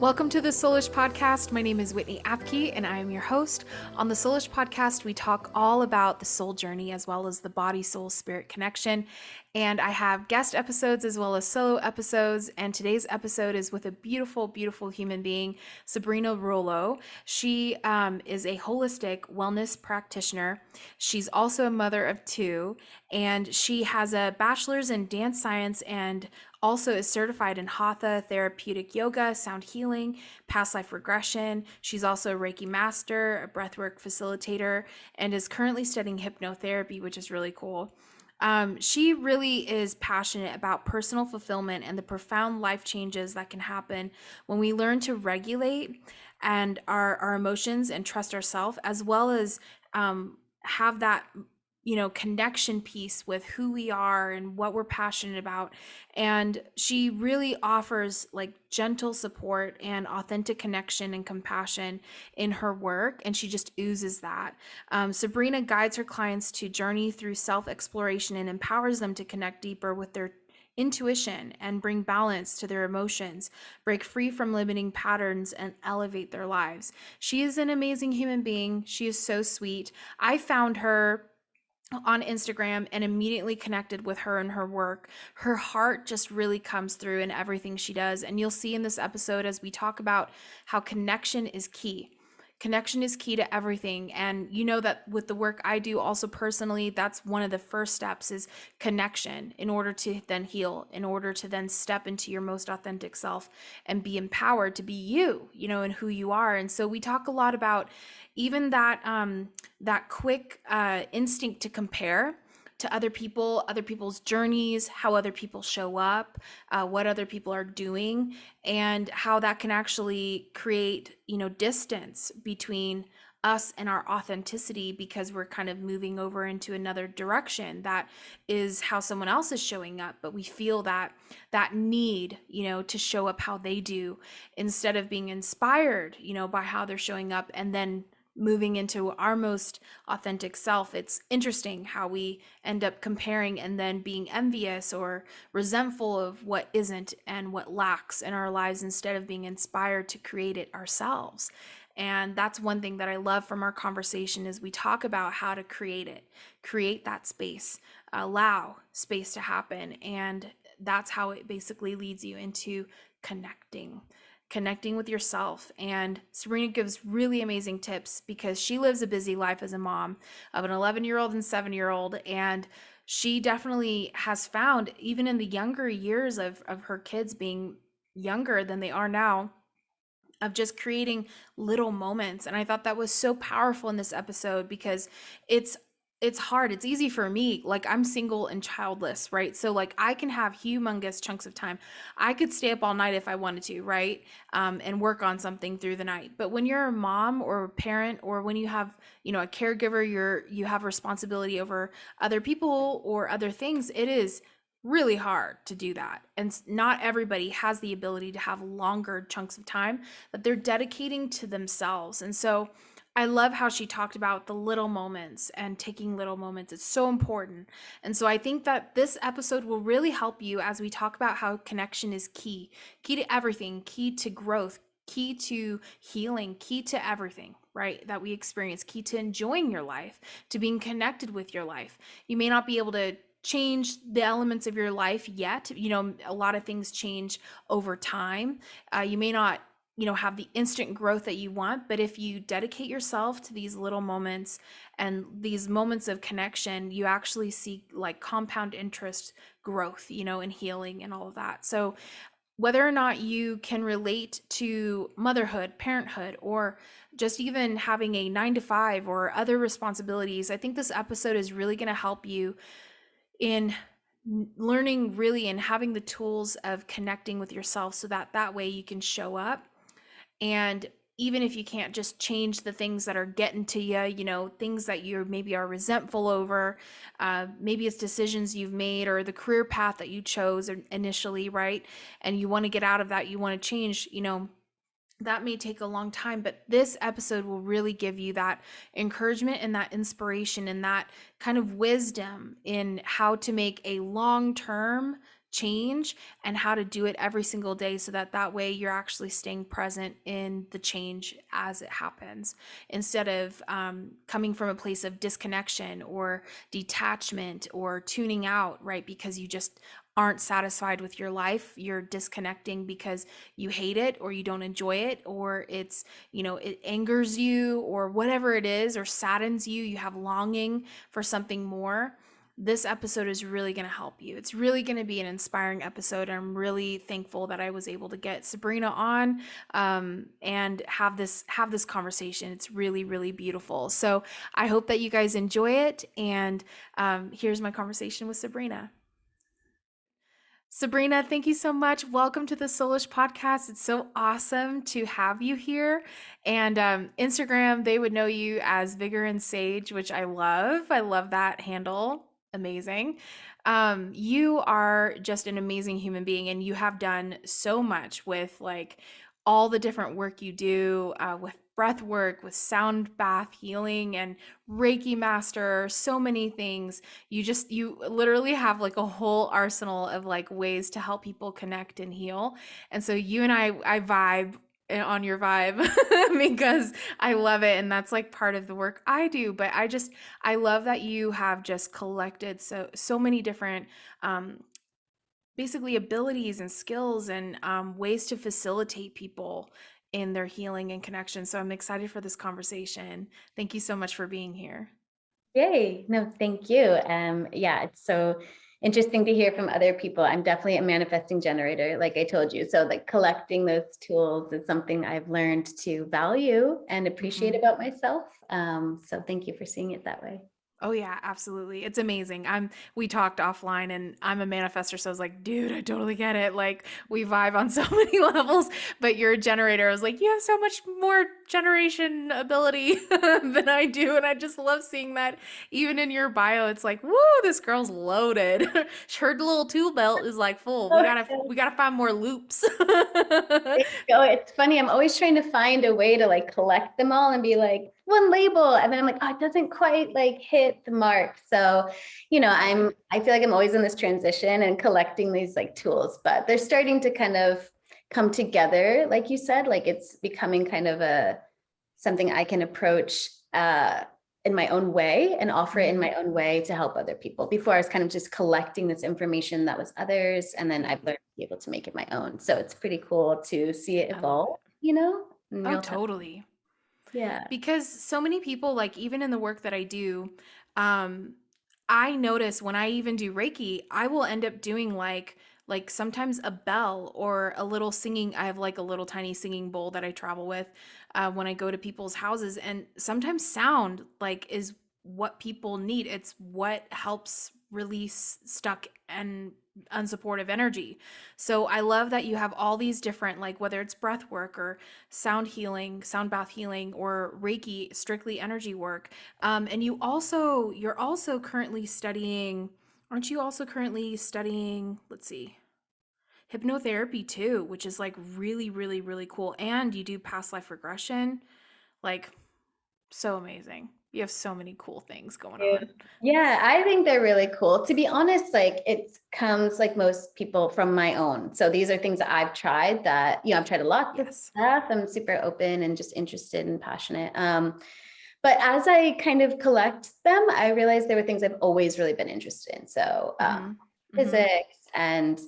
Welcome to the Soulish Podcast. My name is Whitney Apke, and I am your host. On the Soulish Podcast, we talk all about the soul journey as well as the body, soul, spirit connection. And I have guest episodes as well as solo episodes. And today's episode is with a beautiful, beautiful human being, Sabrina Rollo. She is a holistic wellness practitioner. She's also a mother of two, and she has a bachelor's in dance science and also is certified in Hatha Therapeutic Yoga, sound healing, past life regression. She's also a Reiki Master, a Breathwork facilitator, and is currently studying Hypnotherapy, which is really cool. She really is passionate about personal fulfillment and the profound life changes that can happen when we learn to regulate and our emotions and trust ourselves, as well as have that connection piece with who we are and what we're passionate about. And she really offers like gentle support and authentic connection and compassion in her work. And she just oozes that. Sabrina guides her clients to journey through self-exploration and empowers them to connect deeper with their intuition and bring balance to their emotions, break free from limiting patterns, and elevate their lives. She is an amazing human being. She is so sweet. I found her on Instagram and immediately connected with her and her work. Her heart just really comes through in everything she does. And you'll see in this episode as we talk about how connection is key. Connection is key to everything. And you know that with the work I do also personally, that's one of the first steps is connection in order to then heal, in order to then step into your most authentic self and be empowered to be you, and who you are. And so we talk a lot about even that quick instinct to compare to other people, other people's journeys, how other people show up, what other people are doing, and how that can actually create, distance between us and our authenticity because we're kind of moving over into another direction that is how someone else is showing up, but we feel that need, to show up how they do instead of being inspired, by how they're showing up and then moving into our most authentic self. It's interesting how we end up comparing and then being envious or resentful of what isn't and what lacks in our lives instead of being inspired to create it ourselves. And that's one thing that I love from our conversation is we talk about how to create that space, allow space to happen. And that's how it basically leads you into connecting with yourself. And Sabrina gives really amazing tips because she lives a busy life as a mom of an 11-year-old and 7-year-old. And she definitely has found, even in the younger years of her kids being younger than they are now, of just creating little moments. And I thought that was so powerful in this episode because it's hard. It's easy for me. Like I'm single and childless, right? So like I can have humongous chunks of time. I could stay up all night if I wanted to, right? And work on something through the night. But when you're a mom or a parent, or when you have, a caregiver, you have responsibility over other people or other things, it is really hard to do that. And not everybody has the ability to have longer chunks of time that they're dedicating to themselves. And so I love how she talked about the little moments and taking little moments. It's so important. And so I think that this episode will really help you as we talk about how connection is key to everything, key to growth, key to healing, key to everything, right? That we experience, key to enjoying your life, to being connected with your life. You may not be able to change the elements of your life yet. A lot of things change over time. You may not have the instant growth that you want, but if you dedicate yourself to these little moments and these moments of connection, you actually see like compound interest growth, in healing and all of that. So whether or not you can relate to motherhood, parenthood, or just even having a 9-to-5 or other responsibilities, I think this episode is really going to help you in learning really and having the tools of connecting with yourself so that way you can show up. And even if you can't just change the things that are getting to you, things that you maybe are resentful over, maybe it's decisions you've made or the career path that you chose initially, right? And you want to get out of that, you want to change, that may take a long time, but this episode will really give you that encouragement and that inspiration and that kind of wisdom in how to make a long-term change and how to do it every single day, so that way you're actually staying present in the change as it happens, instead of coming from a place of disconnection or detachment or tuning out, right? Because you just aren't satisfied with your life. You're disconnecting because you hate it or you don't enjoy it, or it's, it angers you or whatever it is, or saddens you. You have longing for something more. This episode is really going to help you. It's really going to be an inspiring episode. I'm really thankful that I was able to get Sabrina on, and have this conversation. It's really, really beautiful. So I hope that you guys enjoy it. And here's my conversation with Sabrina. Sabrina, thank you so much. Welcome to the Soulish Podcast. It's so awesome to have you here. And Instagram, they would know you as Vigor and Sage, which I love. I love that handle. Amazing. You are just an amazing human being, and you have done so much with like all the different work you do, with breath work, with sound bath healing, and Reiki Master, so many things. You literally have like a whole arsenal of like ways to help people connect and heal. And so you and I vibe on your vibe because I love it, and that's like part of the work I do. But I love that you have just collected so many different basically abilities and skills, and ways to facilitate people in their healing and connection. So I'm excited for this conversation. Thank you so much for being here. Yay. No, thank you. Yeah, it's so interesting to hear from other people. I'm definitely a manifesting generator, like I told you. So like collecting those tools is something I've learned to value and appreciate Mhm. about myself. So thank you for seeing it that way. Oh yeah, absolutely. It's amazing. We talked offline, and I'm a manifester, so I was like, dude, I totally get it. Like we vibe on so many levels, but you're a generator. I was like, you have so much more generation ability than I do. And I just love seeing that even in your bio. It's like, woo, this girl's loaded. Her little tool belt is like full. We Oh, gotta we gotta find more loops. it's funny. I'm always trying to find a way to like collect them all and be like one label. And then I'm like, oh, it doesn't quite like hit the mark. So, I feel like I'm always in this transition and collecting these like tools, but they're starting to kind of come together. Like you said, like it's becoming kind of something I can approach, in my own way and offer it in Mhm. my own way to help other people. Before I was kind of just collecting this information that was others, and then Yeah, I've learned to be able to make it my own. So it's pretty cool to see it I love evolve, it. in Oh, real time. totally. Yeah. Because so many people, like even in the work that I do, um I notice when I even do Reiki, I will end up doing like sometimes a bell or a little singing. I have like a little tiny singing bowl that I travel with when I go to people's houses, and sometimes sound like is what people need. It's what helps release stuck and unsupportive energy. So I love that you have all these different, like whether it's breath work or sound healing, sound bath healing, or Reiki, strictly energy work. And you're also currently studying, aren't you also currently studying, let's see, hypnotherapy too, which is like really, really, really cool. And you do past life regression. Like, so amazing. You have so many cool things going Yeah. on. Yeah, I think they're really cool. To be honest, like it comes like most people from my own. So these are things that I've tried that, I've tried a lot of Yes. stuff. I'm super open and just interested and passionate. But as I kind of collect them, I realized there were things I've always really been interested in. So Mm-hmm. Mm-hmm. physics and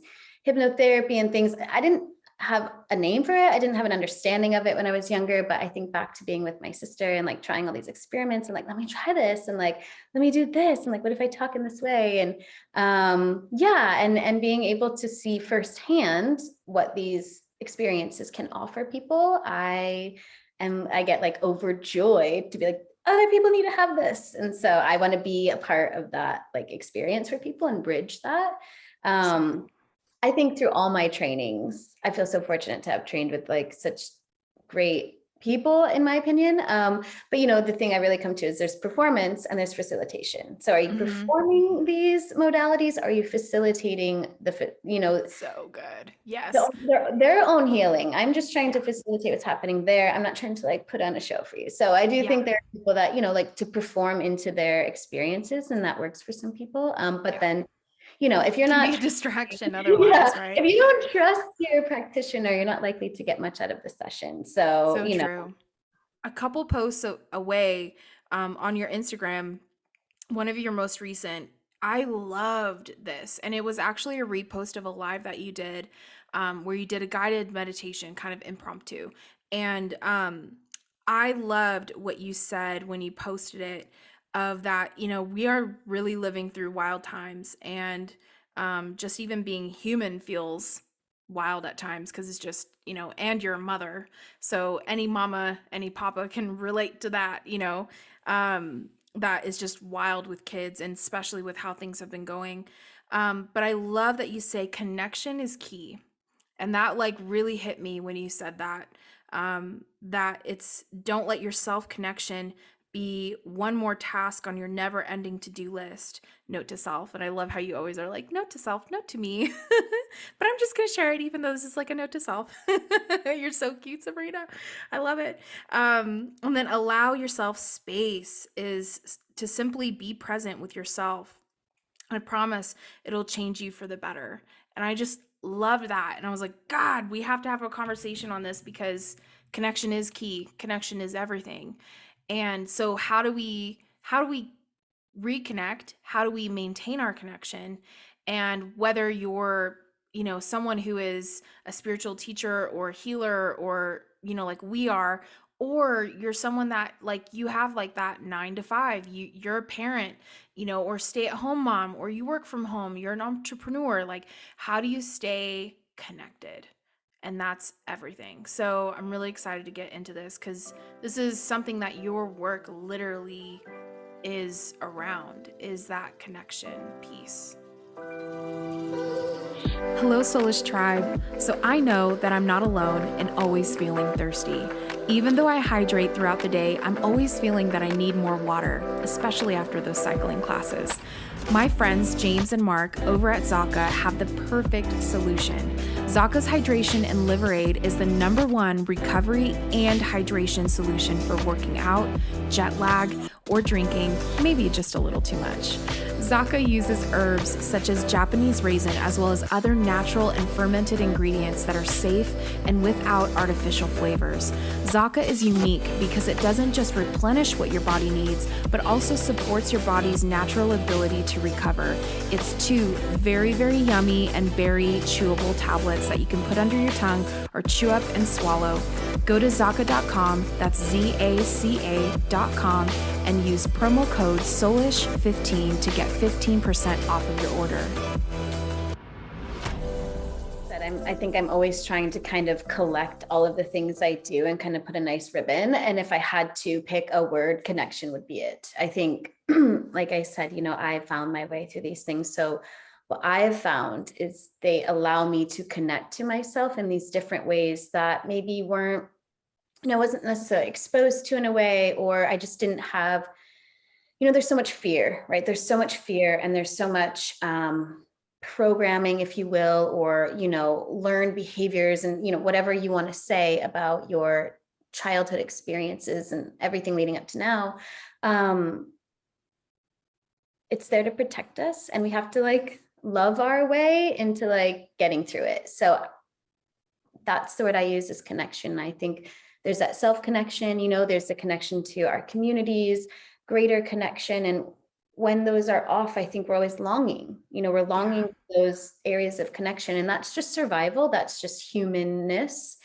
hypnotherapy and things. I didn't have a name for it. I didn't have an understanding of it when I was younger, but I think back to being with my sister and like trying all these experiments and like, let me try this and like, let me do this. And like, what if I talk in this way? And yeah, and being able to see firsthand what these experiences can offer people, I get like overjoyed to be like, other people need to have this. And so I want to be a part of that like experience for people and bridge that. So Um, cool. I think through all my trainings, I feel so fortunate to have trained with like such great people, in my opinion. But the thing I really come to is there's performance and there's facilitation. So are you Mm-hmm. performing these modalities? Are you facilitating So good. Yes. their own healing? I'm just trying to Yeah. facilitate what's happening there. I'm not trying to like put on a show for you. So I do Yeah. think there are people that, like to perform into their experiences, and that works for some people. But Yeah. then if you're Can be not a distraction yeah, otherwise, right? if you don't trust your practitioner, you're not likely to get much out of the session. So, So true. A couple posts away on your Instagram, one of your most recent, I loved this. And it was actually a repost of a live that you did where you did a guided meditation, kind of impromptu. And I loved what you said when you posted it of that, we are really living through wild times. And just even being human feels wild at times because it's just, and you're a mother. So any mama, any papa can relate to that, that is just wild with kids and especially with how things have been going. But I love that you say connection is key. And that like really hit me when you said that. That it's don't let your self connection be one more task on your never ending to do list. Note to self. And I love how you always are like, note to self, note to me. But I'm just going to share it, even though this is like a note to self. You're so cute, Sabrina. I love it. And then allow yourself space is to simply be present with yourself. I promise it'll change you for the better. And I just loved that. And I was like, God, we have to have a conversation on this because connection is key. Connection is everything. And so how do we reconnect? How do we maintain our connection? And whether you're, someone who is a spiritual teacher or healer or, like we are, or you're someone that like you have like that 9 to 5, you're a parent, or stay at home mom, or you work from home, you're an entrepreneur, like how do you stay connected? And that's everything. So I'm really excited to get into this because this is something that your work literally is around, is that connection piece. Hello, Soulish Tribe. So I know that I'm not alone and always feeling thirsty. Even though I hydrate throughout the day, I'm always feeling that I need more water, especially after those cycling classes. My friends James and Mark over at Zaka have the perfect solution. Zaka's Hydration and Liverade is the #1 recovery and hydration solution for working out, jet lag, or drinking maybe just a little too much. Zaka uses herbs such as Japanese raisin as well as other natural and fermented ingredients that are safe and without artificial flavors. Zaka is unique because it doesn't just replenish what your body needs, but also supports your body's natural ability to recover. It's 2 very, very yummy and very chewable tablets that you can put under your tongue or chew up and swallow. Go to Zaka.com, that's ZACA.com, and use promo code SOULISH15 to get 15% off of your order. I think I'm always trying to kind of collect all of the things I do and kind of put a nice ribbon. And if I had to pick a word, connection would be it. I think, like I said, I found my way through these things. So what I have found is they allow me to connect to myself in these different ways that maybe weren't, wasn't necessarily exposed to in a way, or I just didn't have, there's so much fear, right? There's so much fear and there's so much, programming, if you will, or, learned behaviors and, whatever you want to say about your childhood experiences and everything leading up to now. It's there to protect us and we have to like love our way into like getting through it. So that's the word I use, is connection. I think there's that self-connection, there's the connection to our communities, greater connection. And when those are off, I think we're always longing, we're longing for those areas of connection. And that's just survival. That's just humanness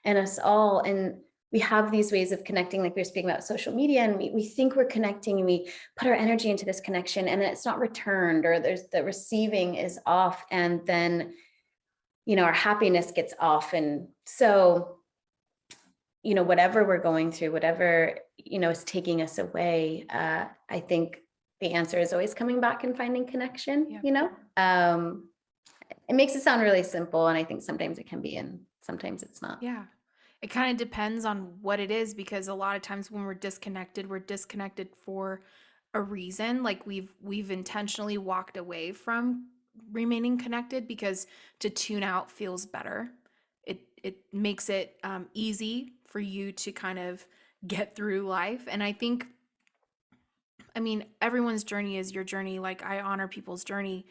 and us all. And we have these ways of connecting, like we were speaking about social media, and we think we're connecting and we put our energy into this connection and then it's not returned, or there's the receiving is off. And then, our happiness gets off. And so, whatever we're going through, whatever, is taking us away, I think the answer is always coming back and finding connection. It makes it sound really simple. And I think sometimes it can be, and sometimes it's not. Yeah. It kind of depends on what it is, because a lot of times when we're disconnected for a reason. Like we've intentionally walked away from remaining connected because to tune out feels better. It makes it easy for you to kind of get through life. And I mean, everyone's journey is your journey. Like I honor people's journey,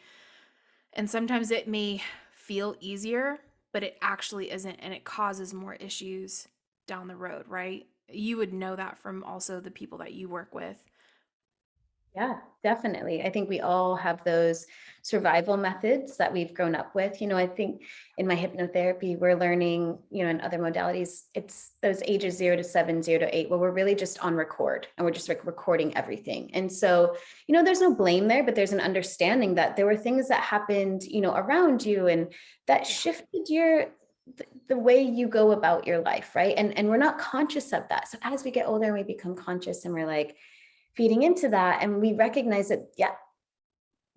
And sometimes it may feel easier, but it actually isn't, and it causes more issues down the road, right? You would know that from also the people that you work with. Yeah, definitely. I think we all have those survival methods that we've grown up with. I think in my hypnotherapy, we're learning, in other modalities, it's those ages 0 to 7, 0 to 8, where we're really just on record and we're just like recording everything. And so, there's no blame there, but there's an understanding that there were things that happened, around you and that Yeah. shifted the way you go about your life, right? And we're not conscious of that. So as we get older, we become conscious and we're like, feeding into that, and we recognize that, yeah,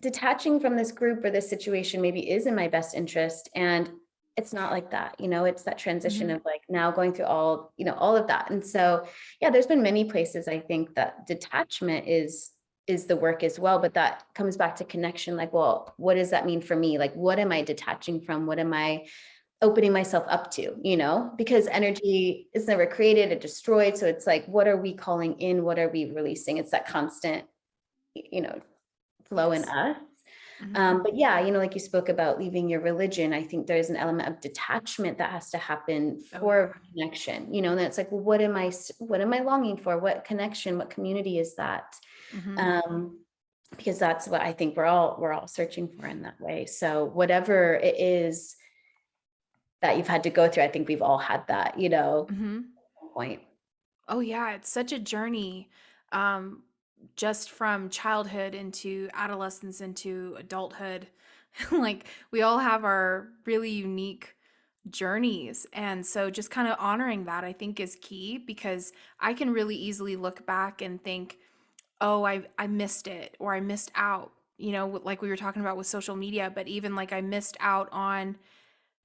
detaching from this group or this situation maybe is in my best interest, and it's not like that. It's that transition Mm-hmm. of like now going through all of that. And so yeah, there's been many places I think that detachment is the work as well, but that comes back to connection. Like, well, what does that mean for me? Like, what am I detaching from? What am I opening myself up to? Because energy is never created, it destroyed. So it's like, what are we calling in? What are we releasing? It's that constant, you know flow in Yes. us. Mm-hmm. But yeah, like you spoke about leaving your religion, I think there's an element of detachment that has to happen Oh, yeah. for connection. And it's like, well, what am I longing for? What connection, what community is that? Mm-hmm. um because that's what I think we're all searching for in that way. So whatever it is that you've had to go through, I think we've all had that, Mm-hmm. point. Oh, yeah. It's such a journey. Um, just from childhood into adolescence into adulthood. Like, we all have our really unique journeys. And so just kind of honoring that, I think, is key, because I can really easily look back and think, oh, I missed it, or I missed out, like we were talking about with social media, but even like I missed out on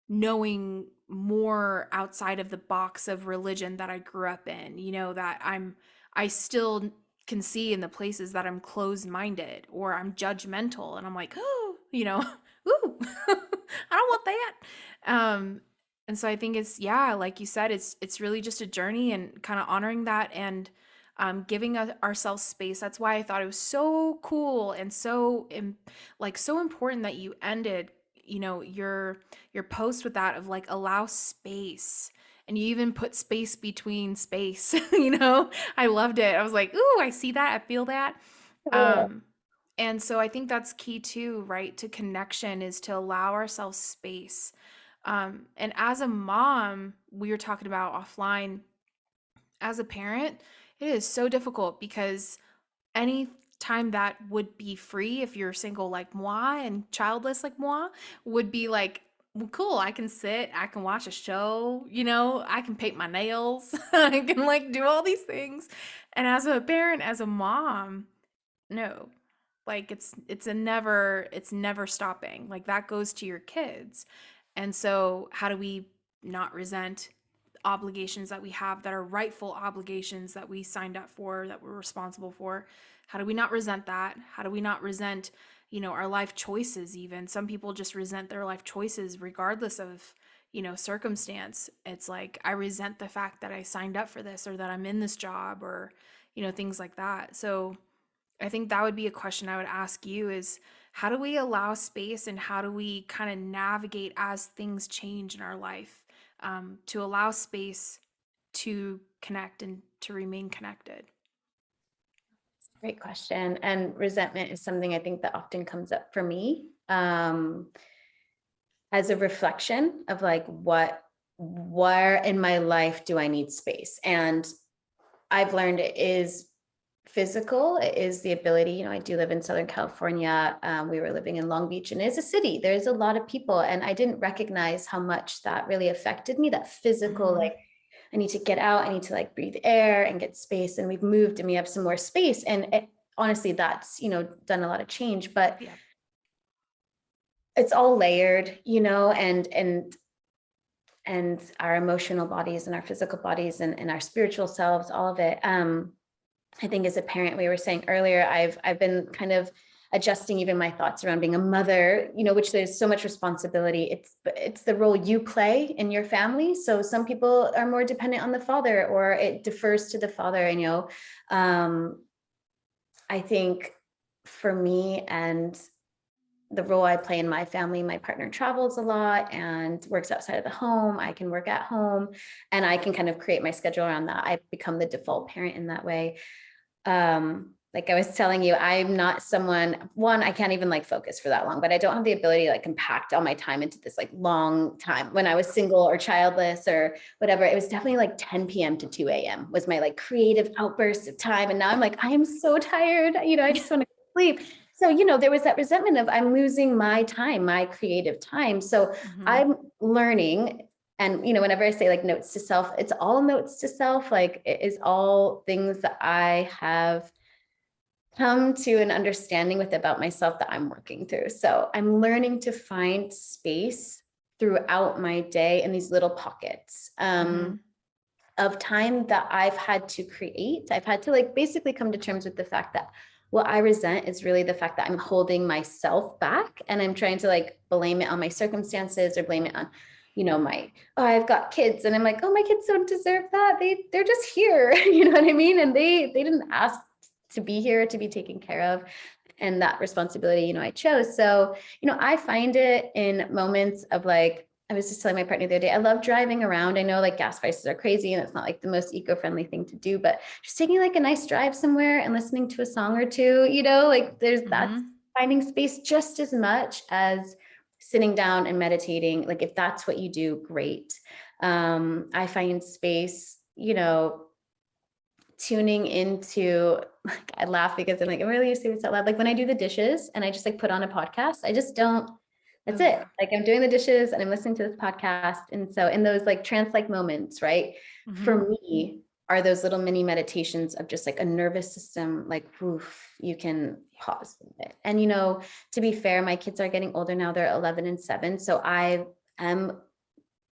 knowing more outside of the box of religion that I grew up in, that I still can see in the places that I'm closed minded or I'm judgmental, and I'm like, oh, ooh, I don't want that. Um, and so I think it's, yeah, like you said, it's really just a journey, and kind of honoring that, and giving ourselves space. That's why I thought it was so cool and so like so important that you ended, your post with that, of like, allow space, and you even put space between space. I loved it. I was like, ooh, I see that, I feel that. um and so I think that's key too, right, to connection, is to allow ourselves space. And as a mom, we were talking about offline, as a parent, it is so difficult, because any time that would be free, if you're single like moi and childless like moi, would be like, well, cool, I can sit, I can watch a show, I can paint my nails, I can like do all these things. And as a parent, as a mom, no. Like, it's never stopping. Like, that goes to your kids. And so how do we not resent obligations that we have, that are rightful obligations that we signed up for, that we're responsible for? How do we not resent that? How do we not resent, our life choices? Even some people just resent their life choices regardless of, circumstance. It's like, I resent the fact that I signed up for this, or that I'm in this job, or, things like that. So I think that would be a question I would ask you, is how do we allow space, and how do we kind of navigate as things change in our life, to allow space to connect and to remain connected? Great question. And resentment is something I think that often comes up for me, as a reflection of like, where in my life do I need space? And I've learned it is physical. It is the ability, I do live in Southern California. We were living in Long Beach, and it's a city. There's a lot of people. And I didn't recognize how much that really affected me, that physical, Mm-hmm. like, I need to get out, I need to like breathe air and get space. And we've moved and we have some more space. And honestly, that's, done a lot of change, but Yeah. it's all layered, and our emotional bodies and our physical bodies and our spiritual selves, all of it. I think as a parent, we were saying earlier, I've been kind of adjusting even my thoughts around being a mother, which there's so much responsibility. It's the role you play in your family. So some people are more dependent on the father, or it defers to the father. And I think for me, and the role I play in my family, my partner travels a lot and works outside of the home. I can work at home and I can kind of create my schedule around that. I become the default parent in that way. Like I was telling you, I'm not someone, one, I can't even like focus for that long, but I don't have the ability to like compact all my time into this like long time. When I was single or childless or whatever, it was definitely like 10 p.m. to 2 a.m. was my like creative outburst of time. And now I'm like, I am so tired. I just want to sleep. So, there was that resentment of I'm losing my time, my creative time. So I'm learning. And, whenever I say like notes to self, it's all notes to self. Like it is all things that I have come to an understanding with about myself that I'm working through. So I'm learning to find space throughout my day in these little pockets of time that I've had to create. I've had to like basically come to terms with the fact that what I resent is really the fact that I'm holding myself back and I'm trying to like blame it on my circumstances or blame it on I've got kids and I'm like, oh, my kids don't deserve that. They're just here. You know what I mean? And they didn't ask to be here, to be taken care of. And that responsibility, I chose. So, I find it in moments of like, I was just telling my partner the other day, I love driving around. I know like gas prices are crazy and it's not like the most eco-friendly thing to do, but just taking like a nice drive somewhere and listening to a song or two, like that's finding space just as much as sitting down and meditating. Like if that's what you do, great. I find space, tuning into, like, I laugh because I'm like, I'm really used to this out loud. Like when I do the dishes and I just like put on a podcast, I just don't, that's it. Like I'm doing the dishes and I'm listening to this podcast. And so in those like trance-like moments, right, for me are those little mini meditations of just like a nervous system, like, oof, you can pause a bit. And, to be fair, my kids are getting older now. They're 11 and 7. So I am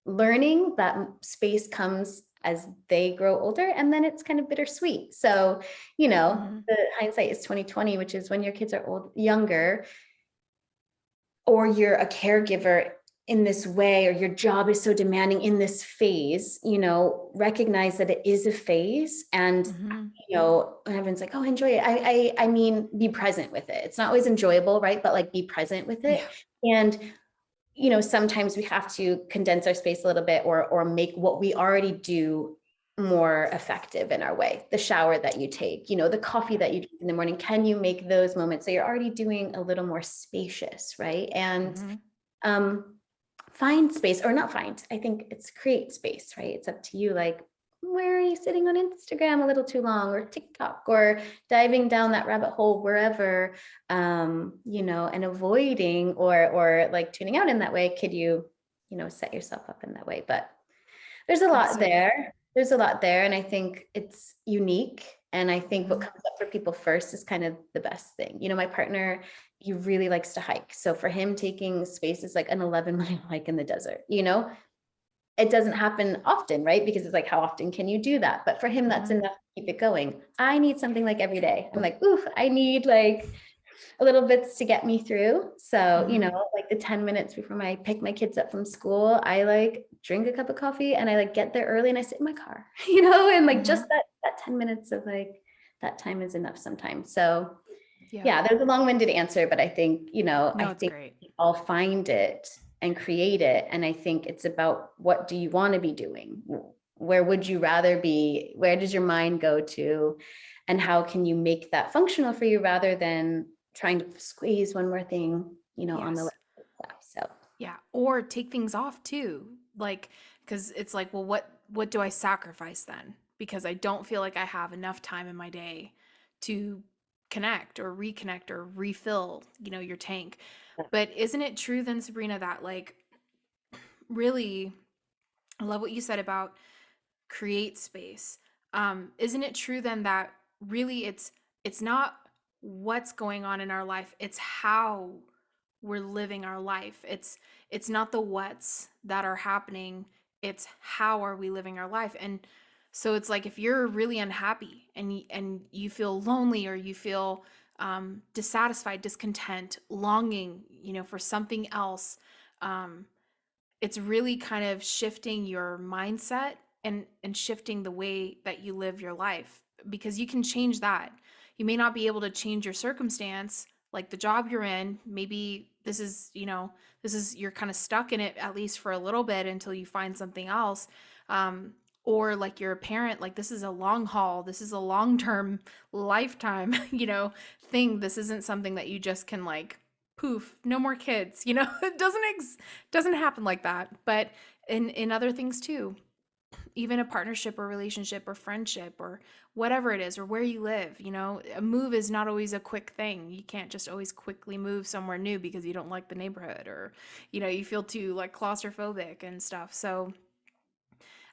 learning that space comes as they grow older, and then it's kind of bittersweet. So, the hindsight is 2020, which is when your kids are younger, or you're a caregiver in this way, or your job is so demanding in this phase, recognize that it is a phase. And, everyone's like, oh, enjoy it. I mean, be present with it. It's not always enjoyable, right? But like be present with it. Yeah. And sometimes we have to condense our space a little bit or make what we already do more effective in our way. The shower that you take, the coffee that you drink in the morning, can you make those moments so you're already doing a little more spacious, right? And find space, or not find, I think it's create space, right? It's up to you. Like, where are you sitting on Instagram a little too long, or TikTok, or diving down that rabbit hole wherever, and avoiding or like tuning out in that way? Could you, set yourself up in that way? But there's a lot there. There's a lot there. And I think it's unique. And I think what comes up for people first is kind of the best thing. My partner, he really likes to hike. So for him, taking space is like an 11-mile hike in the desert, it doesn't happen often, right? Because it's like, how often can you do that? But for him, that's enough to keep it going. I need something like every day. I'm like, oof, I need like a little bits to get me through. So, like the 10 minutes before I pick my kids up from school, I like drink a cup of coffee and I like get there early and I sit in my car, and like just that 10 minutes of like, that time is enough sometimes. So yeah, there's a long-winded answer, but I think, I think I'll find it and create it. And I think it's about, what do you want to be doing? Where would you rather be? Where does your mind go to? And how can you make that functional for you rather than trying to squeeze one more thing, on the list. So yeah, or take things off too. Like, because it's like, well, what do I sacrifice then? Because I don't feel like I have enough time in my day to connect or reconnect or refill, your tank. But isn't it true then, Sabrina, that like really, I love what you said about create space. Isn't it true then that really it's not what's going on in our life, it's how we're living our life. It's not the what's that are happening, it's how are we living our life. And so it's like if you're really unhappy and you feel lonely, or you feel dissatisfied, discontent, longing, for something else, it's really kind of shifting your mindset and shifting the way that you live your life, because you can change that. You may not be able to change your circumstance, like the job you're in. Maybe this is, you're kind of stuck in it at least for a little bit until you find something else. Or like you're a parent, like this is a long haul, this is a long-term lifetime, thing. This isn't something that you just can like poof, no more kids, it doesn't happen like that. But in other things too, even a partnership or relationship or friendship or whatever it is, or where you live, a move is not always a quick thing. You can't just always quickly move somewhere new because you don't like the neighborhood, or you feel too like claustrophobic and stuff. So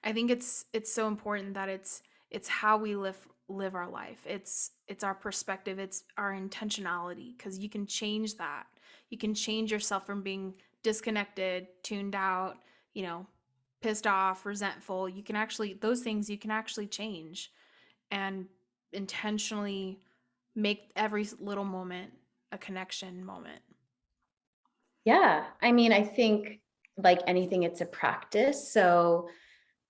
I think it's so important that it's how we live our life. It's our perspective, it's our intentionality, because you can change that. You can change yourself from being disconnected, tuned out, you know, pissed off, resentful. You can actually, those things you can actually change and intentionally make every little moment a connection moment. Yeah. I mean, I think like anything, it's a practice. So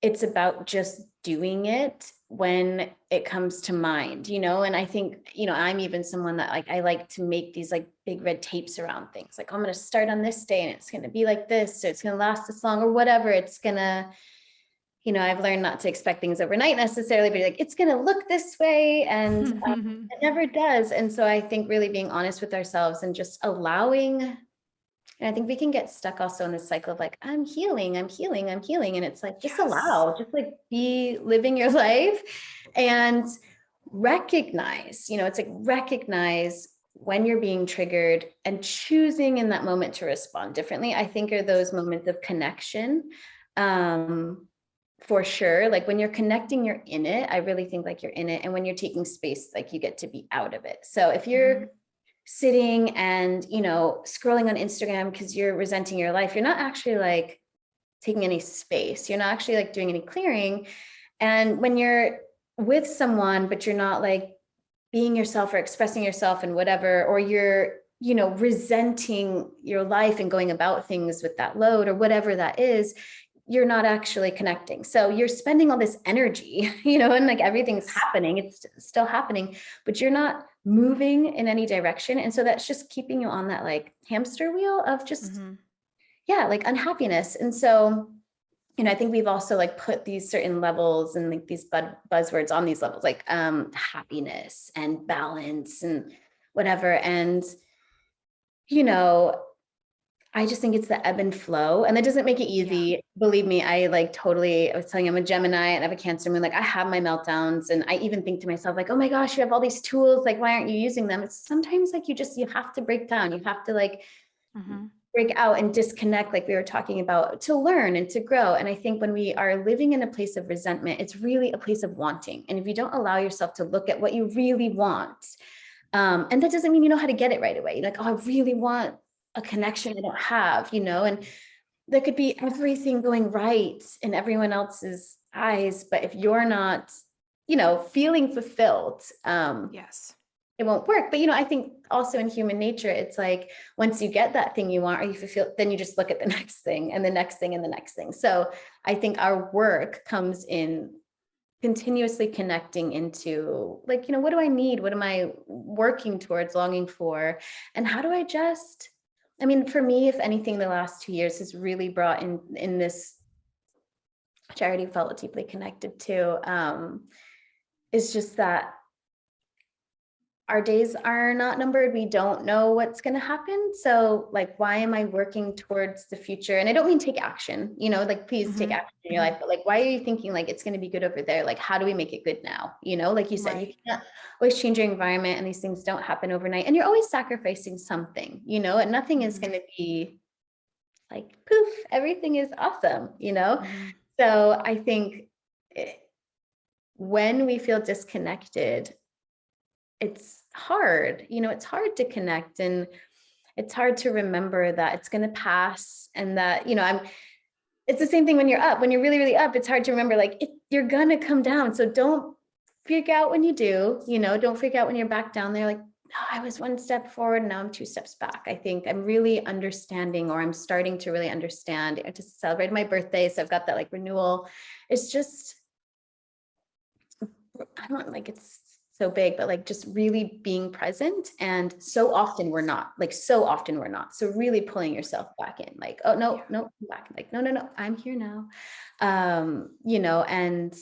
it's about just doing it when it comes to mind, and I think, I'm even someone that like, I like to make these like big red tapes around things. Like, I'm going to start on this day and it's going to be like this, so it's going to last this long or whatever. It's going to, I've learned not to expect things overnight necessarily, but like, it's going to look this way. And it never does. And so I think really being honest with ourselves and just allowing. And I think we can get stuck also in this cycle of like, I'm healing, I'm healing, I'm healing. And it's like, just Yes. allow, just like be living your life and recognize, it's like recognize when you're being triggered and choosing in that moment to respond differently. I think are those moments of connection. For sure. Like when you're connecting, you're in it. I really think like you're in it. And when you're taking space, like you get to be out of it. So if you're sitting and, scrolling on Instagram because you're resenting your life, you're not actually like taking any space. You're not actually like doing any clearing. And when you're with someone, but you're not like being yourself or expressing yourself and whatever, or you're, resenting your life and going about things with that load or whatever that is, you're not actually connecting. So you're spending all this energy, and like everything's happening, it's still happening, but you're not moving in any direction. And so that's just keeping you on that like hamster wheel of just, like unhappiness. And so, I think we've also like put these certain levels and like these buzzwords on these levels, like happiness and balance and whatever. And, I just think it's the ebb and flow, and that doesn't make it easy. Yeah. Believe me, I was telling you, I'm a Gemini and I have a Cancer moon. Like I have my meltdowns, and I even think to myself like, oh my gosh, you have all these tools. Like, why aren't you using them? It's sometimes like, you have to break down. You have to like break out and disconnect, like we were talking about, to learn and to grow. And I think when we are living in a place of resentment, it's really a place of wanting. And if you don't allow yourself to look at what you really want, and that doesn't mean you know how to get it right away. You're like, oh, I really want a connection I don't have, and there could be everything going right in everyone else's eyes. But if you're not, feeling fulfilled, Yes. it won't work. But, I think also in human nature, it's like, once you get that thing you want, or you fulfill, then you just look at the next thing and the next thing and the next thing. So I think our work comes in continuously connecting into like, what do I need? What am I working towards, longing for? And how do I just, I mean, for me, if anything, the last 2 years has really brought in this, which I already felt deeply connected to, is just that our days are not numbered. We don't know what's going to happen. So like, why am I working towards the future? And I don't mean take action, like, please take action in your life, but like, why are you thinking like, it's going to be good over there? Like, how do we make it good now? Like you said, you can't always change your environment, and these things don't happen overnight, and you're always sacrificing something, and nothing is going to be like, poof, everything is awesome, So I think when we feel disconnected, it's hard, it's hard to connect, and it's hard to remember that it's going to pass, and that, it's the same thing when you're up, when you're really, really up, it's hard to remember, like, you're going to come down. So don't freak out when you do, don't freak out when you're back down there. Like, oh, I was one step forward, now I'm 2 steps back. I think I'm really understanding, or I'm starting to really understand. I just celebrated my birthday, so I've got that like renewal. It's just, I don't like, it's so big, but like just really being present. And so often we're not, like so often we're not. So really pulling yourself back in, like, oh no, Yeah. no, come back. Like, no, no, no, I'm here now. And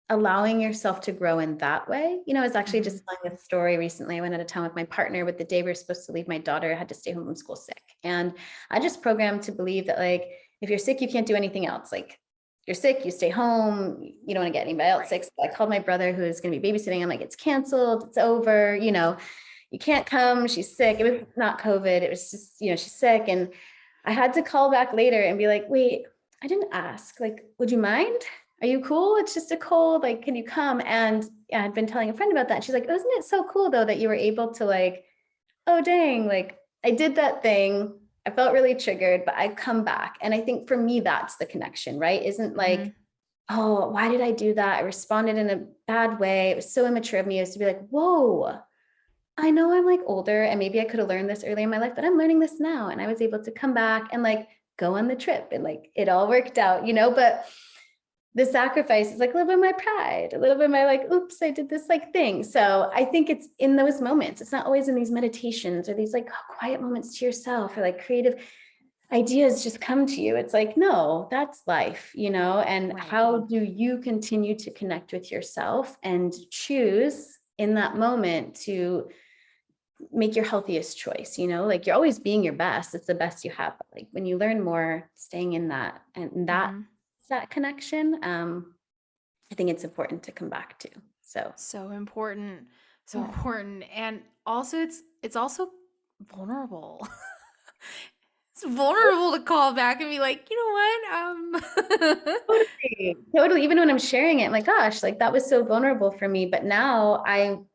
allowing yourself to grow in that way. I was actually Mm-hmm. just telling this story recently. I went out of town with my partner, with the day we were supposed to leave, my daughter had to stay home from school sick. And I just programmed to believe that, like, if you're sick, you can't do anything else. Like, you're sick, you stay home, you don't want to get anybody else Right. sick. So I called my brother who is going to be babysitting. I'm like, it's canceled, it's over, you can't come, she's sick. It was not COVID, it was just, she's sick. And I had to call back later and be like, wait, I didn't ask, like, would you mind? Are you cool? It's just a cold, like, can you come? And yeah, I'd been telling a friend about that. She's like, isn't it so cool though, that you were able to, like, oh dang, like I did that thing. I felt really triggered, but I come back. And I think for me, that's the connection, right? Isn't Mm-hmm. like, oh, why did I do that? I responded in a bad way. It was so immature of me, is to be like, whoa, I know I'm like older and maybe I could have learned this earlier in my life, but I'm learning this now. And I was able to come back and like go on the trip, and like it all worked out, but the sacrifice is like a little bit of my pride, a little bit of my like, oops, I did this like thing. So I think it's in those moments. It's not always in these meditations or these like quiet moments to yourself, or like creative ideas just come to you. It's like, no, that's life, and Right. how do you continue to connect with yourself and choose in that moment to make your healthiest choice, like you're always being your best. It's the best you have. But like when you learn more, staying in that, and Mm-hmm. that connection, I think it's important to come back to. So So important. So yeah. important. And also it's also vulnerable. It's vulnerable to call back and be like, you know what? Totally. Totally. Even when I'm sharing it, I'm like, gosh, like that was so vulnerable for me. But now I'm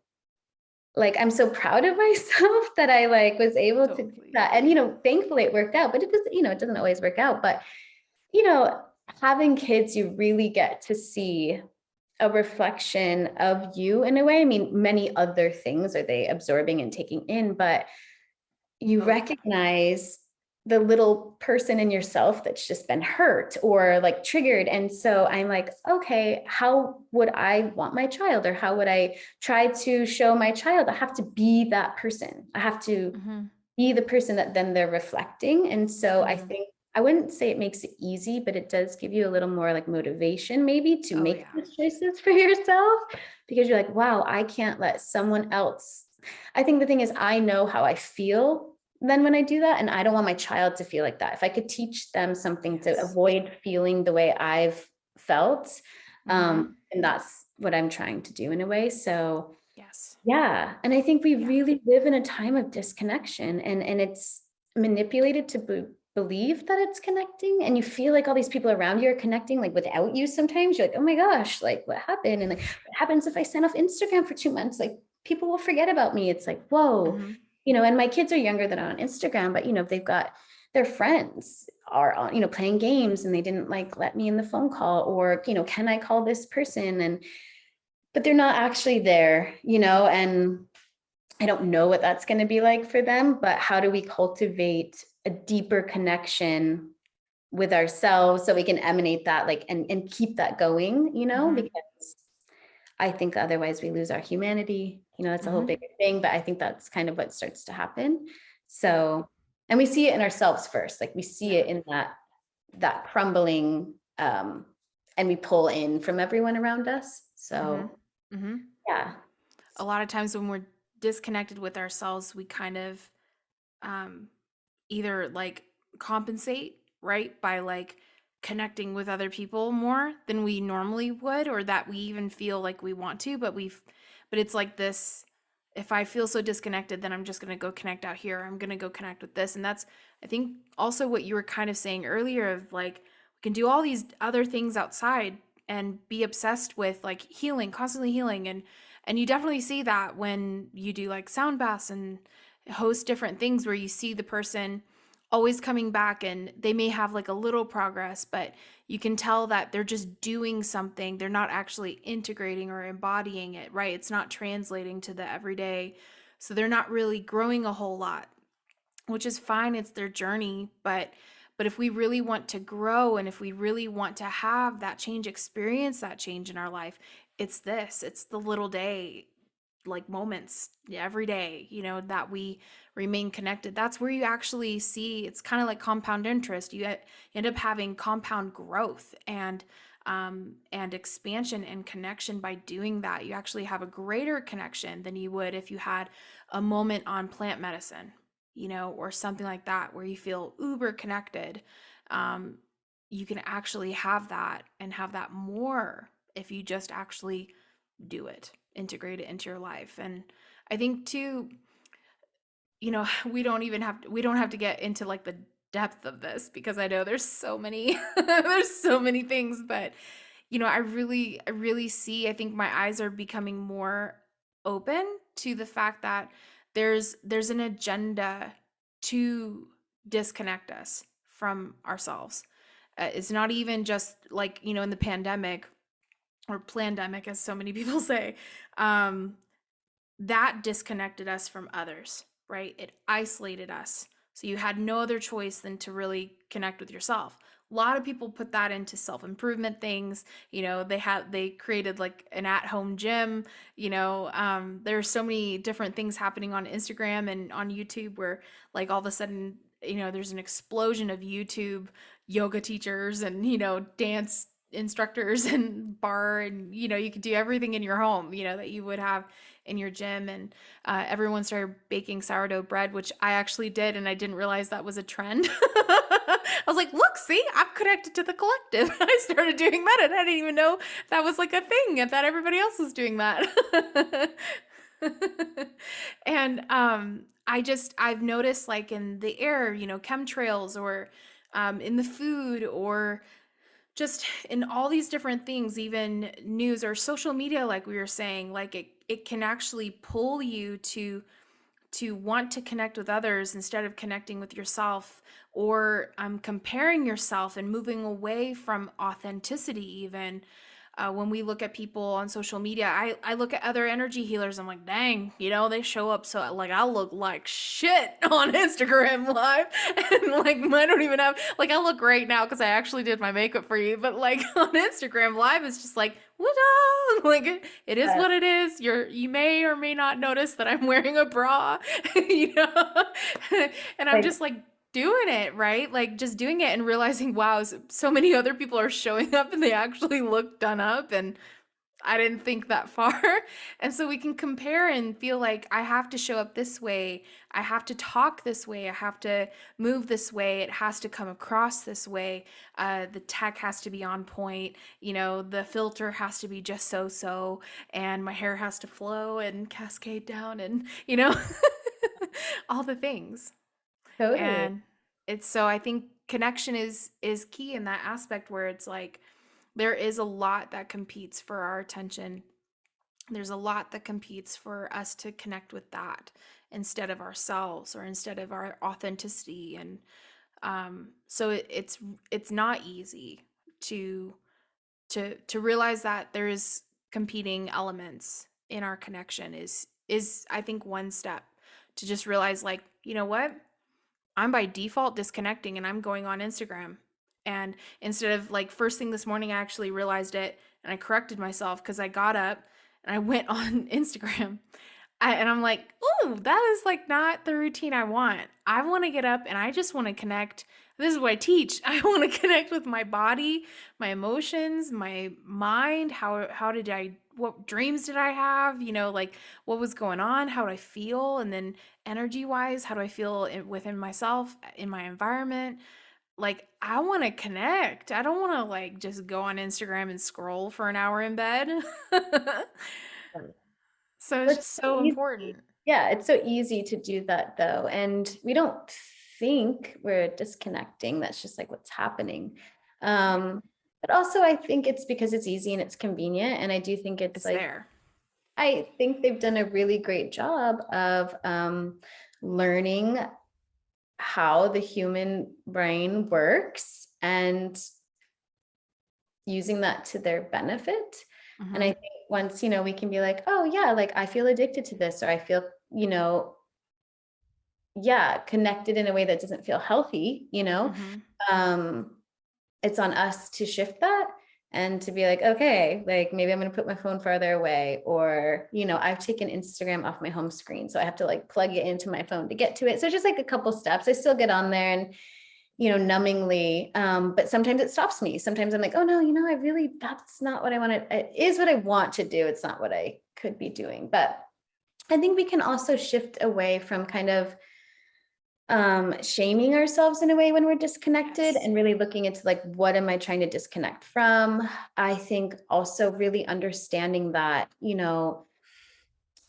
so proud of myself that I like was able to do Totally. that. And, thankfully it worked out, but it doesn't, it doesn't always work out. But, you know, having kids, you really get to see a reflection of you in a way. I mean, many other things are they absorbing and taking in, but you Oh yeah. recognize the little person in yourself that's just been hurt or like triggered. And so I'm like, okay, how would I want my child, or how would I try to show my child? I have to be that person. I have to Mm-hmm. be the person that then they're reflecting. And so I Mm-hmm. think I wouldn't say it makes it easy, but it does give you a little more like motivation maybe to Oh make yeah. those choices for yourself, because you're like, wow, I can't let someone else. I think the thing is, I know how I feel then when I do that, and I don't want my child to feel like that. If I could teach them something to Yes. avoid feeling the way I've felt, Mm-hmm. and that's what I'm trying to do in a way. So Yes. yeah. And I think we Yeah. really live in a time of disconnection, and it's manipulated to believe that it's connecting, and you feel like all these people around you are connecting like without you. Sometimes you're like, oh my gosh, like what happened? And like, what happens if I sign off Instagram for 2 months? Like people will forget about me. It's like, whoa, Mm-hmm. and my kids are younger than on Instagram, but they've got their friends are on, playing games, and they didn't like let me in the phone call, or, can I call this person? But they're not actually there, and I don't know what that's going to be like for them, but how do we cultivate a deeper connection with ourselves so we can emanate that, like, and keep that going, Mm-hmm. because I think otherwise we lose our humanity, that's a whole Mm-hmm. bigger thing, but I think that's kind of what starts to happen. Yeah. So, and we see it in ourselves first, like we see Yeah. it in that crumbling, and we pull in from everyone around us. Mm-hmm. So Mm-hmm. yeah. A lot of times when we're disconnected with ourselves, we kind of um either like compensate, right? By like connecting with other people more than we normally would, or that we even feel like we want to, but it's like this, if I feel so disconnected, then I'm just going to go connect out here. I'm going to go connect with this. And that's, I think, also what you were kind of saying earlier of like, we can do all these other things outside and be obsessed with like healing, constantly healing. And you definitely see that when you do like sound baths and host different things where you see the person always coming back and they may have like a little progress, but you can tell that they're just doing something. They're not actually integrating or embodying it, right? It's not translating to the everyday. So they're not really growing a whole lot, which is fine. It's their journey, but But if we really want to grow and if we really want to have that change, experience that change in our life, it's this, it's the little day like moments every day, that we remain connected. That's where you actually see it's kind of like compound interest. You end up having compound growth and expansion and connection by doing that. You actually have a greater connection than you would if you had a moment on plant medicine, or something like that where you feel uber connected. You can actually have that and have that more if you just actually do it, integrate it into your life. And I think too, we don't have to get into like the depth of this because I know there's so many there's so many things, but I really see, I think my eyes are becoming more open to the fact that there's an agenda to disconnect us from ourselves. It's not even just like, in the pandemic or plandemic, as so many people say, um, that disconnected us from others, right? It isolated us. So you had no other choice than to really connect with yourself. A lot of people put that into self-improvement things. They created like an at-home gym. There are so many different things happening on Instagram and on YouTube where like all of a sudden, there's an explosion of YouTube yoga teachers and, dance instructors and bar, and you could do everything in your home that you would have in your gym. And everyone started baking sourdough bread, which I actually did, and I didn't realize that was a trend. I was like, look, see, I'm connected to the collective. I started doing that, and I didn't even know that was like a thing. I thought everybody else was doing that. And I've noticed like in the air, chemtrails, or in the food, or just in all these different things, even news or social media, like we were saying, like it can actually pull you to want to connect with others instead of connecting with yourself, or comparing yourself and moving away from authenticity. Even when we look at people on social media, I look at other energy healers. I'm like, dang, they show up so like I look like shit on Instagram live, and like I don't even have like I look great now because I actually did my makeup for you, but like on Instagram live, it's just like what up? Like it is what it is. You may or may not notice that I'm wearing a bra, you know, and I'm Like, just like doing it, right? Like just doing it and realizing, wow, so many other people are showing up and they actually look done up, and I didn't think that far. And so we can compare and feel like I have to show up this way, I have to talk this way, I have to move this way, it has to come across this way. The tech has to be on point, the filter has to be just so, and my hair has to flow and cascade down, and all the things. totally. And I think connection is key in that aspect where it's like there is a lot that competes for our attention. There's a lot that competes for us to connect with that instead of ourselves or instead of our authenticity. And so it's not easy to to realize that there is competing elements in our connection is I think one step to just realize, like, you know what, I'm by default disconnecting and I'm going on Instagram. And instead of like first thing this morning, I actually realized it and I corrected myself because I got up and I went on Instagram. And I'm like, oh, that is like not the routine I want. I want to get up and I just want to connect. This is what I teach. I want to connect with my body, my emotions, my mind. How did what dreams did I have? Like what was going on? How do I feel? And then energy wise, how do I feel within myself, in my environment? Like I want to connect. I don't want to like just go on Instagram and scroll for an hour in bed. So it's It's just so so easy. important. Yeah, it's so easy to do that though. And we don't think we're disconnecting. That's just like what's happening. But also I think it's because it's easy and it's convenient. And I do think it's It's like, there. I think they've done a really great job of learning how the human brain works and using that to their benefit. And I Mhm. think once, we can be like, oh yeah, like I feel addicted to this, or I feel, yeah, connected in a way that doesn't feel healthy, Mhm. um, it's on us to shift that and to be like, okay, like maybe I'm going to put my phone farther away, or, I've taken Instagram off my home screen. So I have to like plug it into my phone to get to it. So just like a couple steps. I still get on there and, numbingly. But sometimes it stops me. Sometimes I'm like, oh no, that's not what I want to, it is what I want to do. It's not what I could be doing. But I think we can also shift away from kind of shaming ourselves in a way when we're disconnected, Yes. and really looking into like, what am I trying to disconnect from? I think also really understanding that,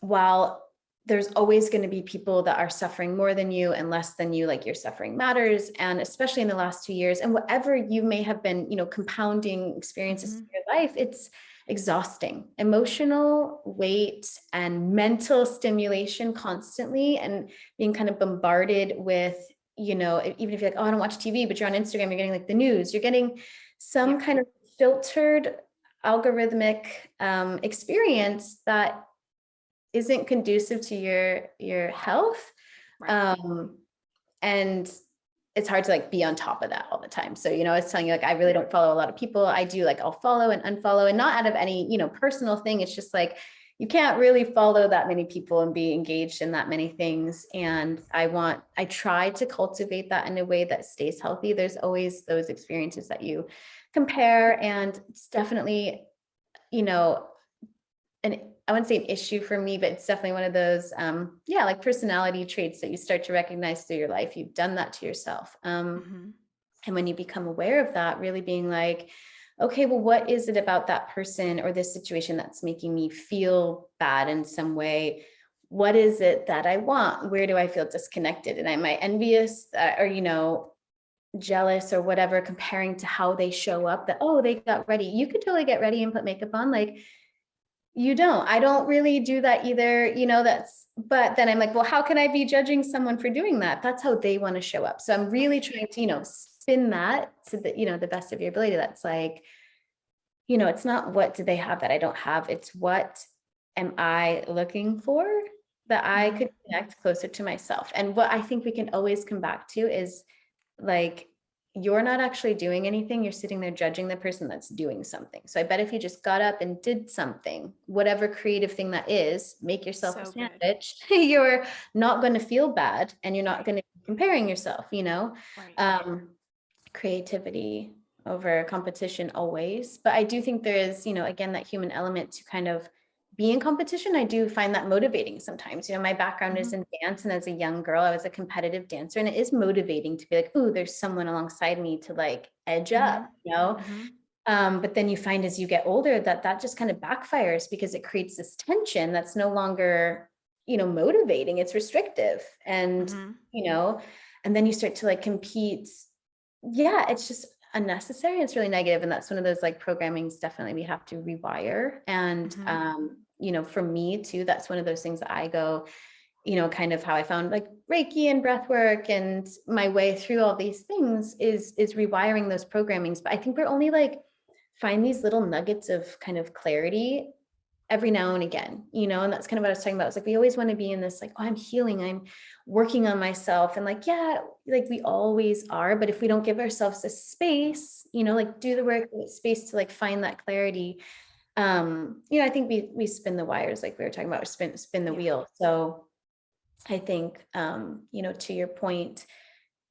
while there's always going to be people that are suffering more than you and less than you, like your suffering matters. And especially in the last 2 years, and whatever you may have been, compounding experiences in Mhm. your life, it's exhausting. Emotional weight and mental stimulation constantly, and being kind of bombarded with, even if you're like, oh, I don't watch TV, but you're on Instagram, you're getting like the news, you're getting some Yeah. kind of filtered algorithmic experience that isn't conducive to your health. Right. Um, and it's hard to like be on top of that all the time. So, I was telling you, like, I really don't follow a lot of people. I do like, I'll follow and unfollow, and not out of any, personal thing. It's just like, you can't really follow that many people and be engaged in that many things. And I try to cultivate that in a way that stays healthy. There's always those experiences that you compare, and it's definitely, you know, and I wouldn't say an issue for me, but it's definitely one of those, like personality traits that you start to recognize through your life. You've done that to yourself. Mhm. And when you become aware of that, really being like, okay, well, what is it about that person or this situation that's making me feel bad in some way? What is it that I want? Where do I feel disconnected? And am I envious, or, jealous or whatever, comparing to how they show up, that, oh, they got ready. You could totally get ready and put makeup on. Like, you don't. I don't really do that either. But then I'm like, well, how can I be judging someone for doing that? That's how they want to show up. So I'm really Right. trying to, spin that to the best of your ability. That's like, it's not what do they have that I don't have. It's what am I looking for that I Mhm. could connect closer to myself. And what I think we can always come back to is like, you're not actually doing anything. You're sitting there judging the person that's doing something. So I bet if you just got up and did something, whatever creative thing that is, make yourself a So good. sandwich, you're not going to feel bad, and you're not Right. going to be comparing yourself, Right. um, creativity over competition always. But I do think there is, again, that human element to kind of be in competition. I do find that motivating sometimes. My background is Mhm. in dance, and as a young girl, I was a competitive dancer, and it is motivating to be like, ooh, there's someone alongside me to like edge up, Mhm. Mhm. But then you find as you get older that just kind of backfires, because it creates this tension that's no longer, motivating. It's restrictive. And, Mhm. you know, and then you start to like compete. Yeah, it's just unnecessary. It's really negative. And that's one of those like programmings definitely we have to rewire. And, Mhm. for me too, that's one of those things that I go, kind of how I found like Reiki and breathwork and my way through all these things is rewiring those programmings. But I think we're only like find these little nuggets of kind of clarity every now and again, and that's kind of what I was talking about. It's like we always want to be in this like, oh, I'm healing, I'm working on myself. And like, yeah, like we always are. But if we don't give ourselves a space, like do the work, space to like find that clarity, I think we spin the wires, like we were talking about, spin the Yeah. wheel. So I think, to your point,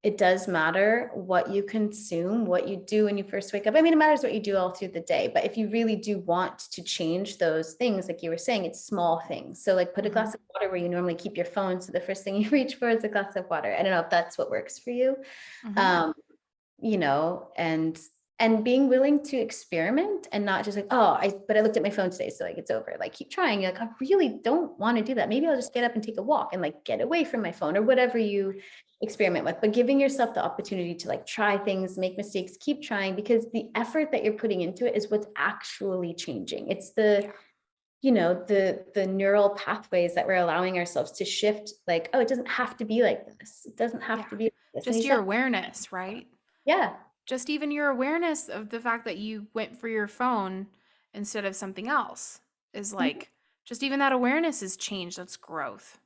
it does matter what you consume, what you do when you first wake up. I mean, it matters what you do all through the day, but if you really do want to change those things, like you were saying, it's small things. So like put a glass Mhm. of water where you normally keep your phone. So the first thing you reach for is a glass of water. I don't know if that's what works for you. Mhm. Um, and being willing to experiment, and not just like, oh, but I looked at my phone today, so like it's over. Like keep trying. You're like, I really don't want to do that. Maybe I'll just get up and take a walk and like get away from my phone, or whatever you experiment with. But giving yourself the opportunity to like try things, make mistakes, keep trying, because the effort that you're putting into it is what's actually changing. It's Yeah. the neural pathways that we're allowing ourselves to shift. Like, oh, it doesn't have to be like this. It doesn't have Yeah. to be like this. And you Just just your have, awareness, right? yeah. Just even your awareness of the fact that you went for your phone instead of something else is Mhm. like, just even that awareness is change. That's growth.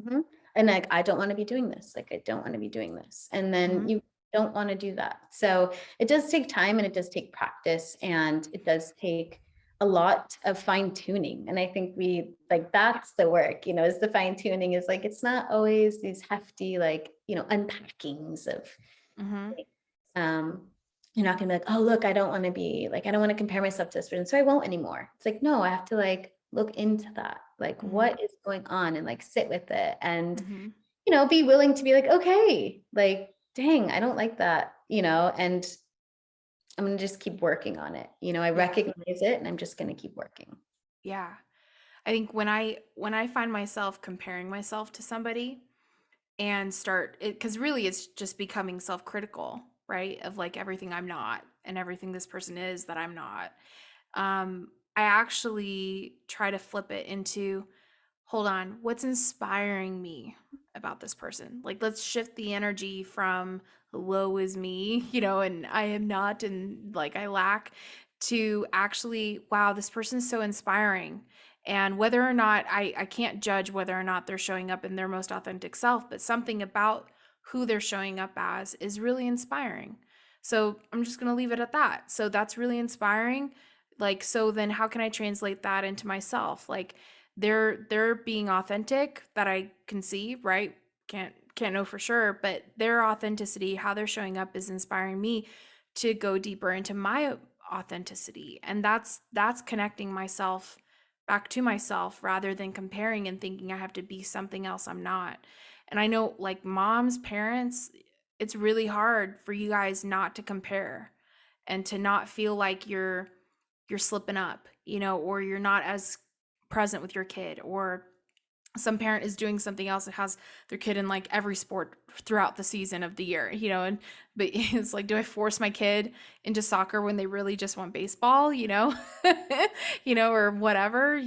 Mhm. And like, I don't want to be doing this. Like, I don't want to be doing this. And then you don't want to do that. So it does take time, and it does take practice, and it does take a lot of fine tuning. And I think we like, that's the work, is the fine tuning, is like, it's not always these hefty, like, unpackings of, you're not gonna be like, oh, look, I don't want to compare myself to this person, so I won't anymore. It's like, no, I have to like look into that, like what is going on, and like sit with it, and be willing to be like, okay, like, dang, I don't like that, and I'm gonna just keep working on it. I recognize it, and I'm just gonna keep working. Yeah. I think when I find myself comparing myself to somebody and start it, because really it's just becoming self-critical, right? Of like everything I'm not and everything this person is that I'm not. I actually try to flip it into, hold on, what's inspiring me about this person? Like, let's shift the energy from woe is me, and I am not, and like I lack, to actually, wow, this person is so inspiring. And whether or not I can't judge whether or not they're showing up in their most authentic self, but something about who they're showing up as is really inspiring. So I'm just going to leave it at that. So that's really inspiring. Like, so then how can I translate that into myself? Like, they're being authentic, that I can see, right? Can't know for sure, but their authenticity, how they're showing up, is inspiring me to go deeper into my authenticity. And that's connecting myself back to myself, rather than comparing and thinking I have to be something else I'm not. And I know, like, moms, parents, it's really hard for you guys not to compare and to not feel like you're slipping up, or you're not as present with your kid, or some parent is doing something else that has their kid in like every sport throughout the season of the year, and but it's like, do I force my kid into soccer when they really just want baseball, or whatever,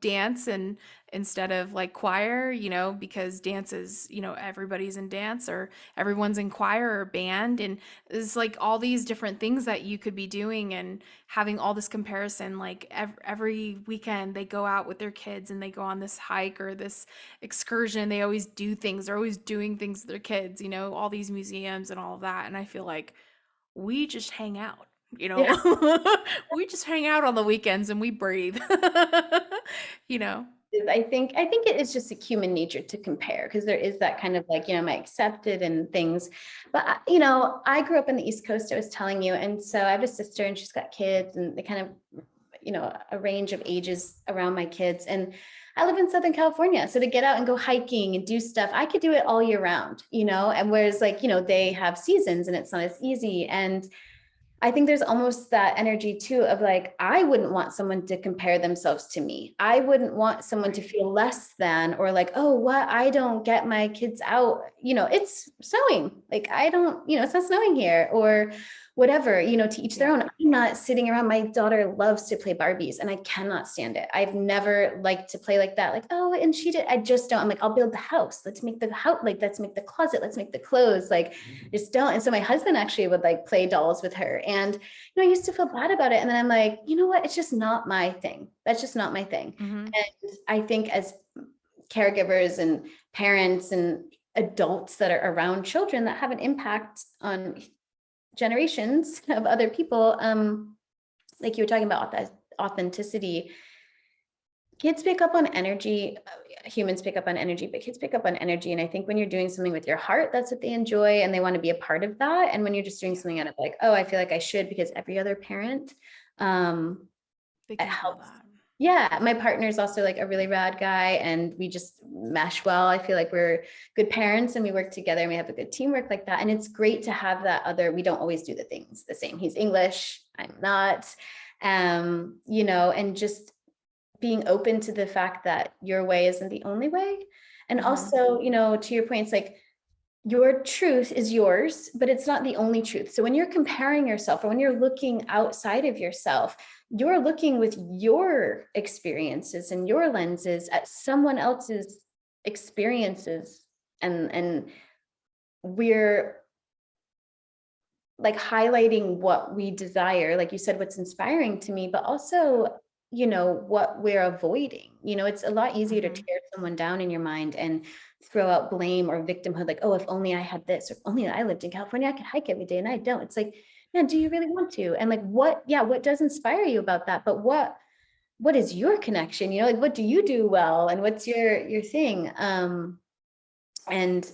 dance, and instead of like choir, because dance is, everybody's in dance, or everyone's in choir or band, and it's like all these different things that you could be doing, and having all this comparison. Like every weekend they go out with their kids and they go on this hike or this excursion. They always do things. They're always doing things with their kids, all these museums and all of that. And I feel like we just hang out, Yeah. we just hang out on the weekends and we breathe, you know. I think it is just a human nature to compare, because there is that kind of like, am I accepted and things. But, I grew up in the East Coast, I was telling you. And so I have a sister, and she's got kids, and they kind of, a range of ages around my kids. And I live in Southern California. So to get out and go hiking and do stuff, I could do it all year round, and whereas like, they have seasons and it's not as easy. And I think there's almost that energy too of like, I wouldn't want someone to compare themselves to me. I wouldn't want someone to feel less than, or like, oh, what? I don't get my kids out. It's snowing. Like, I don't, it's not snowing here, or whatever, to each their own. I'm not sitting around. My daughter loves to play Barbies, and I cannot stand it. I've never liked to play like that. Like, oh, and she did. I just don't. I'm like, I'll build the house. Let's make the house. Like, let's make the closet. Let's make the clothes. Like, just don't. And so my husband actually would like play dolls with her. And, I used to feel bad about it. And then I'm like, you know what? It's just not my thing. That's just not my thing. And I think as caregivers and parents and adults that are around children that have an impact on generations of other people, like you were talking about authenticity, kids pick up on energy, humans pick up on energy, but kids pick up on energy. And I think when you're doing something with your heart, that's what they enjoy, and they want to be a part of that. And when you're just doing something out of like, oh, I feel like I should because every other parent, They it can feel helps. that. Yeah, my partner's also like a really rad guy, and we just mesh well. I feel like we're good parents, and we work together, and we have a good teamwork like that. And it's great to have that other, we don't always do the things the same. He's English, I'm not, and just being open to the fact that your way isn't the only way. And also, to your point, it's like, your truth is yours, but it's not the only truth. So when you're comparing yourself, or when you're looking outside of yourself, you're looking with your experiences and your lenses at someone else's experiences. And we're like highlighting what we desire, like you said, what's inspiring to me, but also, what we're avoiding. It's a lot easier to Mm-hmm. tear someone down in your mind and throw out blame or victimhood, like, oh, if only I had this, or if only I lived in California, I could hike every day and I don't. It's like, man, do you really want to? And like, what does inspire you about that? But what is your connection? Like, what do you do well? And what's your thing? And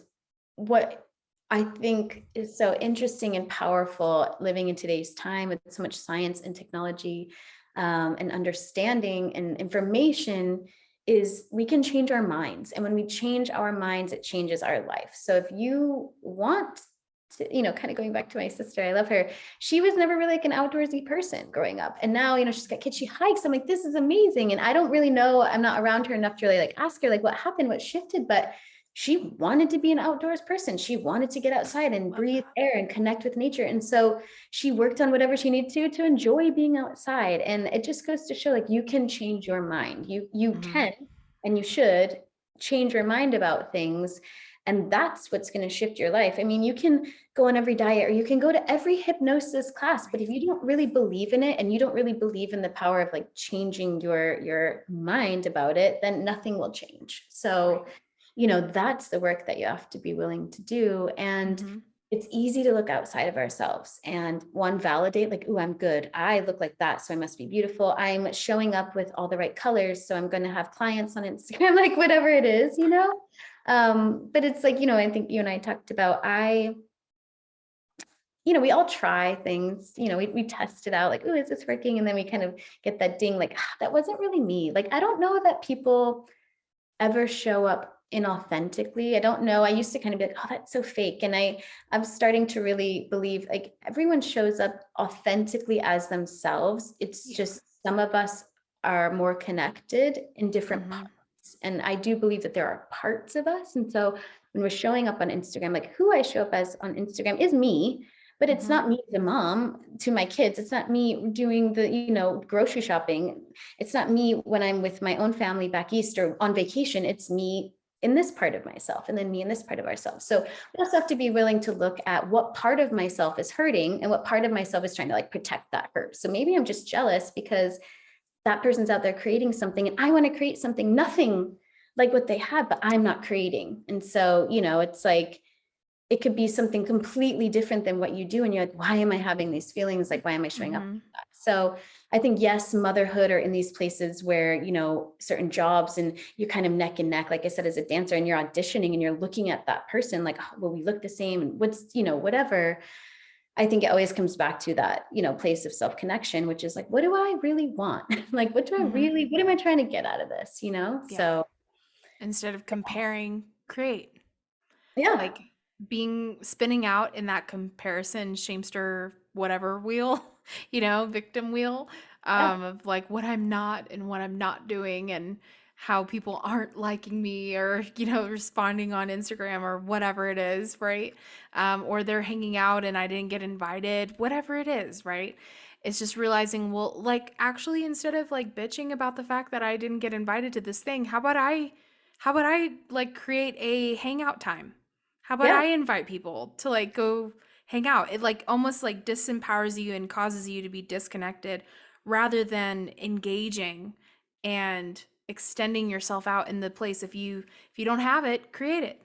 what I think is so interesting and powerful living in today's time with so much science and technology, and understanding and information, is we can change our minds. And when we change our minds, it changes our life. So if you want to, kind of going back to my sister, I love her. She was never really like an outdoorsy person growing up. And now, she's got kids, she hikes. I'm like, this is amazing. And I don't really know, I'm not around her enough to really like ask her like what happened, what shifted, but she wanted to be an outdoors person. She wanted to get outside and Love breathe that. air and connect with nature. And so she worked on whatever she needed to enjoy being outside. And it just goes to show, like, you can change your mind. You Mm-hmm. can, and you should change your mind about things. And that's what's going to shift your life. I mean, you can go on every diet, or you can go to every hypnosis class, but if you don't really believe in it, and you don't really believe in the power of like changing your mind about it, then nothing will change. So that's the work that you have to be willing to do. And Mm-hmm. it's easy to look outside of ourselves and validate, like, oh, I'm good. I look like that, so I must be beautiful. I'm showing up with all the right colors, so I'm going to have clients on Instagram, like whatever it is. But it's like, I think you and I talked about, we all try things, we test it out, like, oh, is this working? And then we kind of get that ding, like, that wasn't really me. Like, I don't know that people ever show up inauthentically. I don't know. I used to kind of be like, oh, that's so fake. And I'm starting to really believe, like, everyone shows up authentically as themselves. It's Yeah. just some of us are more connected in different Mm-hmm. parts. And I do believe that there are parts of us. And so when we're showing up on Instagram, like, who I show up as on Instagram is me, but it's Mm-hmm. not me, the mom to my kids. It's not me doing the, grocery shopping. It's not me when I'm with my own family back east or on vacation. It's me in this part of myself, and then me in this part of ourselves. So we also have to be willing to look at what part of myself is hurting and what part of myself is trying to like protect that hurt. So maybe I'm just jealous because that person's out there creating something and I want to create something nothing like what they have, but I'm not creating. And so, it's like, it could be something completely different than what you do. And you're like, why am I having these feelings? Like, why am I showing up Mm-hmm. like that? So I think, yes, motherhood, or in these places where, certain jobs and you're kind of neck and neck, like I said, as a dancer, and you're auditioning and you're looking at that person, like, oh, well, we look the same and what's, whatever. I think it always comes back to that, place of self-connection, which is like, what do I really want? Like, what Mm-hmm. am I trying to get out of this? Yeah. So Instead of comparing, create. yeah, Like being spinning out in that comparison shamester whatever wheel, victim wheel, yeah, of like what I'm not and what I'm not doing and how people aren't liking me or responding on Instagram or whatever it is, right? Or they're hanging out and I didn't get invited, whatever it is, right? It's just realizing, well, like, actually, instead of like bitching about the fact that I didn't get invited to this thing, how about I like create a hangout time? How about yeah. I invite people to like go hang out? It like almost like disempowers you and causes you to be disconnected rather than engaging and extending yourself out in the place. If you don't have it, create it.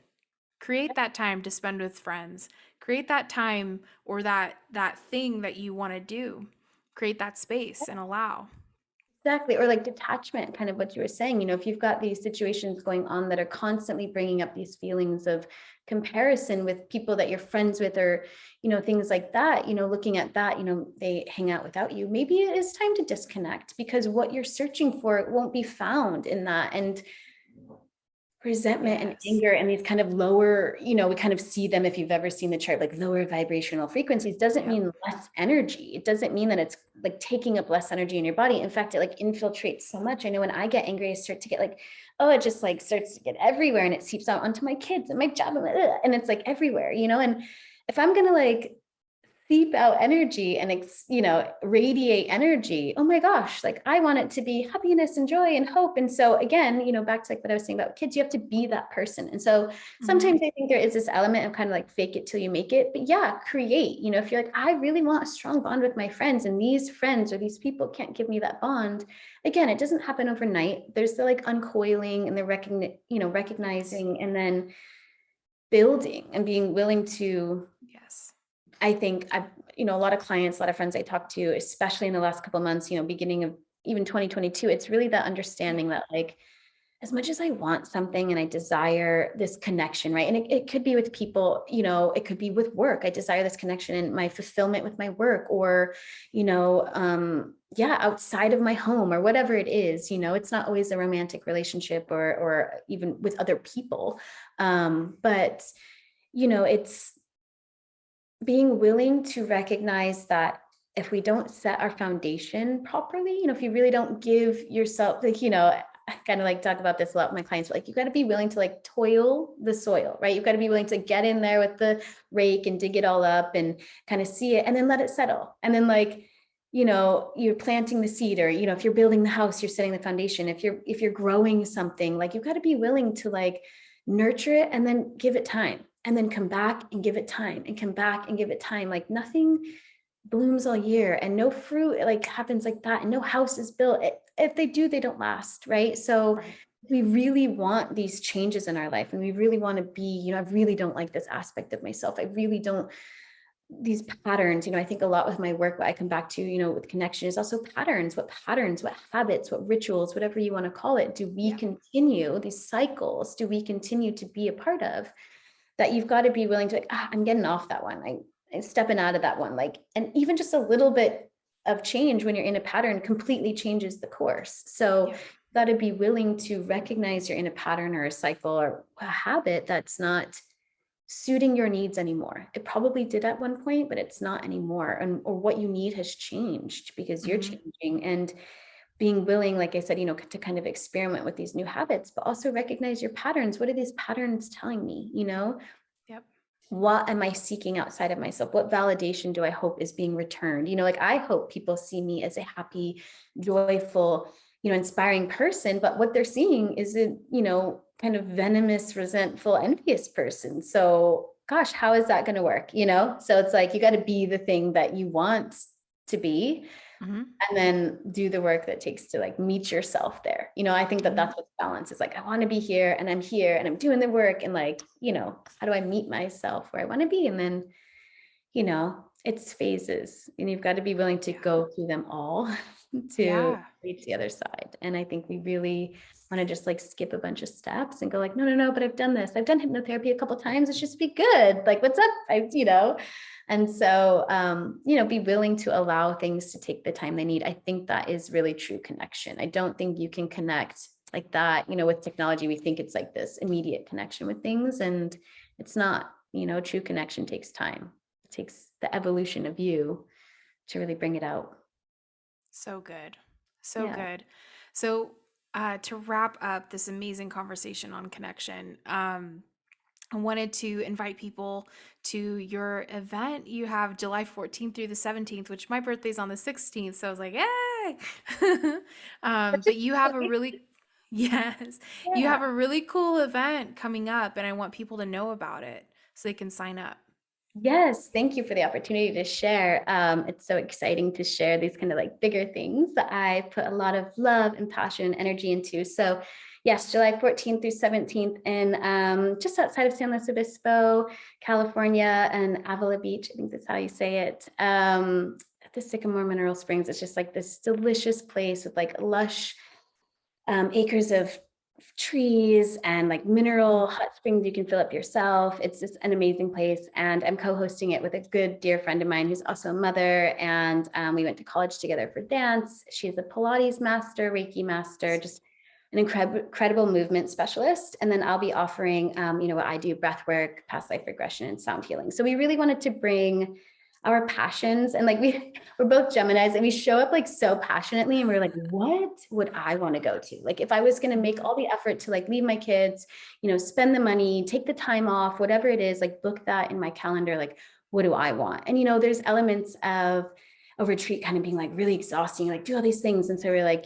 Create that time to spend with friends. Create that time or that thing that you want to do. Create that space and allow. Exactly. Or like detachment, kind of what you were saying, if you've got these situations going on that are constantly bringing up these feelings of comparison with people that you're friends with, or, things like that, looking at that, they hang out without you. Maybe it is time to disconnect, because what you're searching for won't be found in that. And resentment and Yes. anger and these kind of lower, we kind of see them, if you've ever seen the chart, like lower vibrational frequencies, doesn't Yep. mean less energy. It doesn't mean that it's like taking up less energy in your body. In fact, it like infiltrates so much. I know when I get angry, I start to get like, oh, it just like starts to get everywhere, and it seeps out onto my kids and my job, and it's like everywhere. And if I'm going to like seep out energy and, radiate energy. Oh my gosh, like I want it to be happiness and joy and hope. And so again, back to like what I was saying about kids, you have to be that person. And so sometimes I think there is this element of kind of like fake it till you make it, but yeah, create, if you're like, I really want a strong bond with my friends and these friends or these people can't give me that bond. Again, it doesn't happen overnight. There's the like uncoiling and the recognizing and then building and being willing to, Yes. I think a lot of clients, a lot of friends I talk to, especially in the last couple of months, beginning of even 2022, it's really that understanding that like, as much as I want something and I desire this connection, right? And it could be with people, it could be with work. I desire this connection and my fulfillment with my work or, outside of my home or whatever it is, it's not always a romantic relationship or even with other people. But, it's being willing to recognize that if we don't set our foundation properly, if you really don't give yourself, like, I kind of like talk about this a lot with my clients, but like, you got to be willing to like toil the soil, right? You've got to be willing to get in there with the rake and dig it all up and kind of see it and then let it settle. And then like, you're planting the seed or, if you're building the house, you're setting the foundation. If you're growing something, like you've got to be willing to like nurture it and then give it time and then come back and give it time and come back and give it time. Like nothing blooms all year and no fruit like happens like that and no house is built. If they do, they don't last, right? So we really want these changes in our life and we really want to be, I really don't like this aspect of myself. I really don't, these patterns, I think a lot with my work, what I come back to, with connection is also patterns, what habits, what rituals, whatever you want to call it, do we continue these cycles? Do we continue to be a part of that? You've got to be willing to like, I'm getting off that one. I'm stepping out of that one. Like, and even just a little bit of change when you're in a pattern completely changes the course. So you've got to be willing to recognize you're in a pattern or a cycle or a habit that's not suiting your needs anymore. It probably did at one point, but it's not anymore. Or what you need has changed because you're changing. And being willing, like I said, to kind of experiment with these new habits, but also recognize your patterns. What are these patterns telling me? What am I seeking outside of myself? What validation do I hope is being returned? Like I hope people see me as a happy, joyful, inspiring person, but what they're seeing is a, kind of venomous, resentful, envious person. So gosh, how is that going to work? So it's like, you got to be the thing that you want to be. And then do the work that takes to like meet yourself there. I think that that's what balance is like. I want to be here and I'm here and I'm doing the work and like, how do I meet myself where I want to be? And then, it's phases and you've got to be willing to go through them all to reach the other side. And I think we really want to just like skip a bunch of steps and go like, no, but I've done this. I've done hypnotherapy a couple of times. It should just be good. Like, what's up? And so, be willing to allow things to take the time they need. I think that is really true connection. I don't think you can connect like that. With technology, we think it's like this immediate connection with things and it's not, true connection takes time. It takes the evolution of you to really bring it out. So good. So good. So, to wrap up this amazing conversation on connection, I wanted to invite people to your event. You have July 14th through the 17th, which my birthday's on the 16th. So I was like, yay. But you have a really, you have a really cool event coming up and I want people to know about it so they can sign up. Yes, thank you for the opportunity to share. It's so exciting to share these kind of like bigger things that I put a lot of love and passion and energy into. So yes, July 14th through 17th in just outside of San Luis Obispo, California, and Avila Beach. I think that's how you say it. At the Sycamore Mineral Springs. It's just like this delicious place with like lush acres of trees and like mineral hot springs you can fill up yourself. It's just an amazing place. And I'm co-hosting it with a good dear friend of mine who's also a mother. And we went to college together for dance. She's a Pilates master, Reiki master, just an incredible movement specialist. And then I'll be offering, what I do, breathwork, past life regression, and sound healing. So we really wanted to bring our passions and like we're both Geminis and we show up like so passionately and we're like, what would I want to go to? Like if I was going to make all the effort to like leave my kids, spend the money, take the time off, whatever it is, like book that in my calendar, like what do I want? And, there's elements of a retreat kind of being like really exhausting, like do all these things. And so we're like,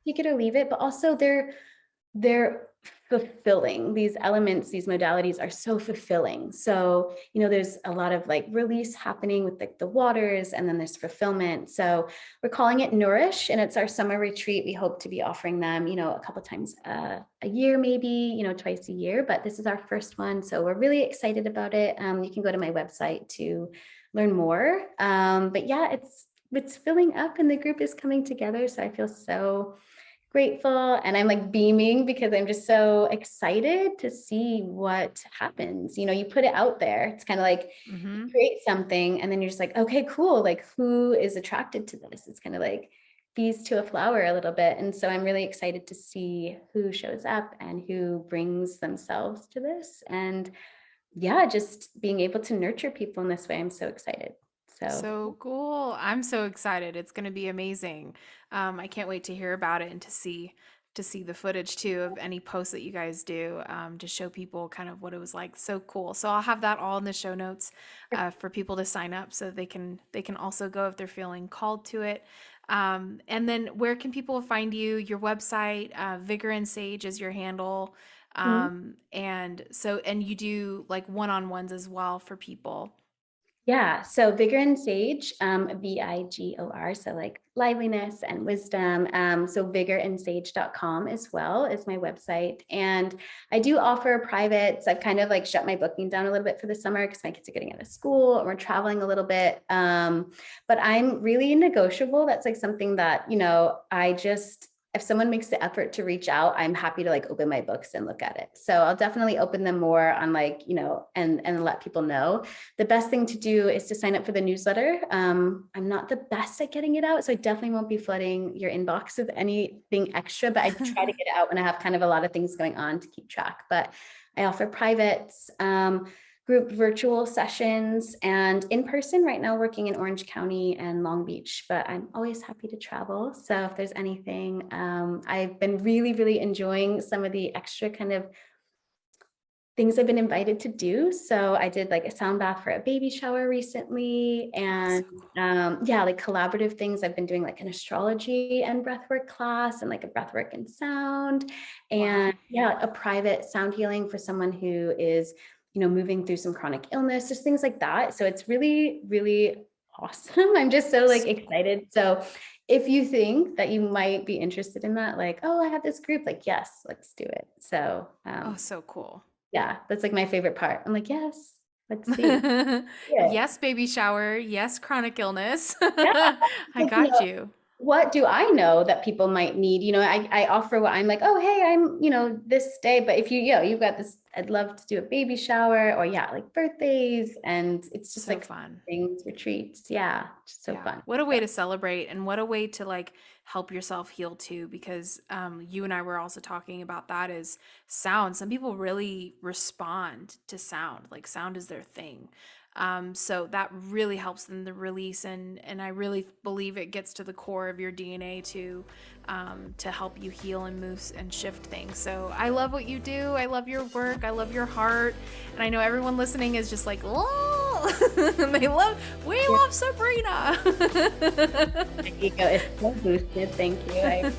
take it or leave it, but also they're fulfilling. These elements, these modalities are so fulfilling. So, there's a lot of like release happening with like the waters, and then there's fulfillment. So we're calling it Nourish, and it's our summer retreat. We hope to be offering them, a couple times a year, maybe, twice a year, but this is our first one. So we're really excited about it. You can go to my website to learn more. But yeah, it's filling up and the group is coming together. So I feel so grateful, and I'm like beaming because I'm just so excited to see what happens. You put it out there. It's kind of like you create something and then you're just like, okay, cool. Like, who is attracted to this? It's kind of like bees to a flower a little bit. And so I'm really excited to see who shows up and who brings themselves to this. And yeah, just being able to nurture people in this way. I'm so excited. So cool. I'm so excited. It's going to be amazing. I can't wait to hear about it and to see the footage too of any posts that you guys do, to show people kind of what it was like. So cool. So I'll have that all in the show notes for people to sign up so they can also go if they're feeling called to it. And then where can people find you? Your website, Vigor and Sage is your handle. And you do like one-on-ones as well for people. Yeah. So Vigor and Sage, Vigor, so like liveliness and wisdom. So vigorandsage.com as well is my website. And I do offer privates. I've kind of like shut my booking down a little bit for the summer because my kids are getting out of school and we're traveling a little bit. But I'm really negotiable. That's like something that, if someone makes the effort to reach out, I'm happy to like open my books and look at it. So I'll definitely open them more on like, and let people know. The best thing to do is to sign up for the newsletter. I'm not the best at getting it out, so I definitely won't be flooding your inbox with anything extra, but I try to get it out when I have kind of a lot of things going on to keep track. But I offer privates, group virtual sessions, and in person right now working in Orange County and Long Beach, but I'm always happy to travel. So if there's anything, I've been really, really enjoying some of the extra kind of things I've been invited to do. So I did like a sound bath for a baby shower recently, and like collaborative things. I've been doing like an astrology and breathwork class, and like a breathwork and sound, and a private sound healing for someone who is moving through some chronic illness, just things like that. So it's really, really awesome. I'm just so like excited. So if you think that you might be interested in that, like, oh, I have this group, like, yes, let's do it. So, so cool. Yeah, that's like my favorite part. I'm like, yes, let's see. Yeah. Yes, baby shower. Yes, chronic illness. Yeah. I got you. What do I know that people might need? I offer what I'm like, oh, hey, I'm, this day, but if you've got this, I'd love to do a baby shower or like birthdays, and it's just so like fun things, retreats. Yeah. Just so fun. What a way to celebrate, and what a way to like help yourself heal too, because you and I were also talking about that is sound. Some people really respond to sound, like sound is their thing. So that really helps them to release, and I really believe it gets to the core of your DNA to help you heal and move and shift things. So I love what you do. I love your work. I love your heart, and I know everyone listening is just like, oh, we love Sabrina. My ego is so boosted. Thank you.